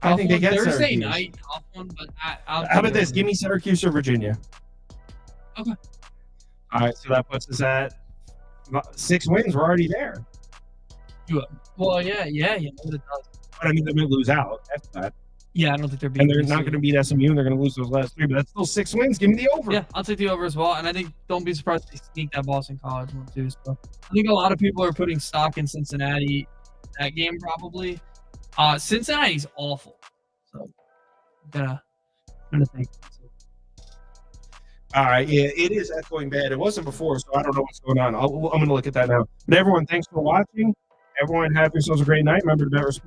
I think they get
Thursday
Syracuse.
night, tough one, but I'll
How about this? Give me Syracuse or Virginia.
Okay.
All right, so that puts us at 6 wins. We're already there.
Well, yeah, it does.
But I mean, they're going to lose out after that.
Yeah, I don't think they're
And
beating.
they're not going to beat SMU. And they're going to lose those last 3. But that's still 6 wins. Give me the over.
Yeah, I'll take the over as well. And I think don't be surprised if they sneak that Boston College one too. So I think a lot of people are putting stock in Cincinnati. That game probably. Cincinnati's awful. So I'm gonna think.
All right. Yeah, it is echoing bad. It wasn't before, so I don't know what's going on. I'm going to look at that now. But everyone, thanks for watching. Everyone, have yourselves a great night. Remember to bet responsibly.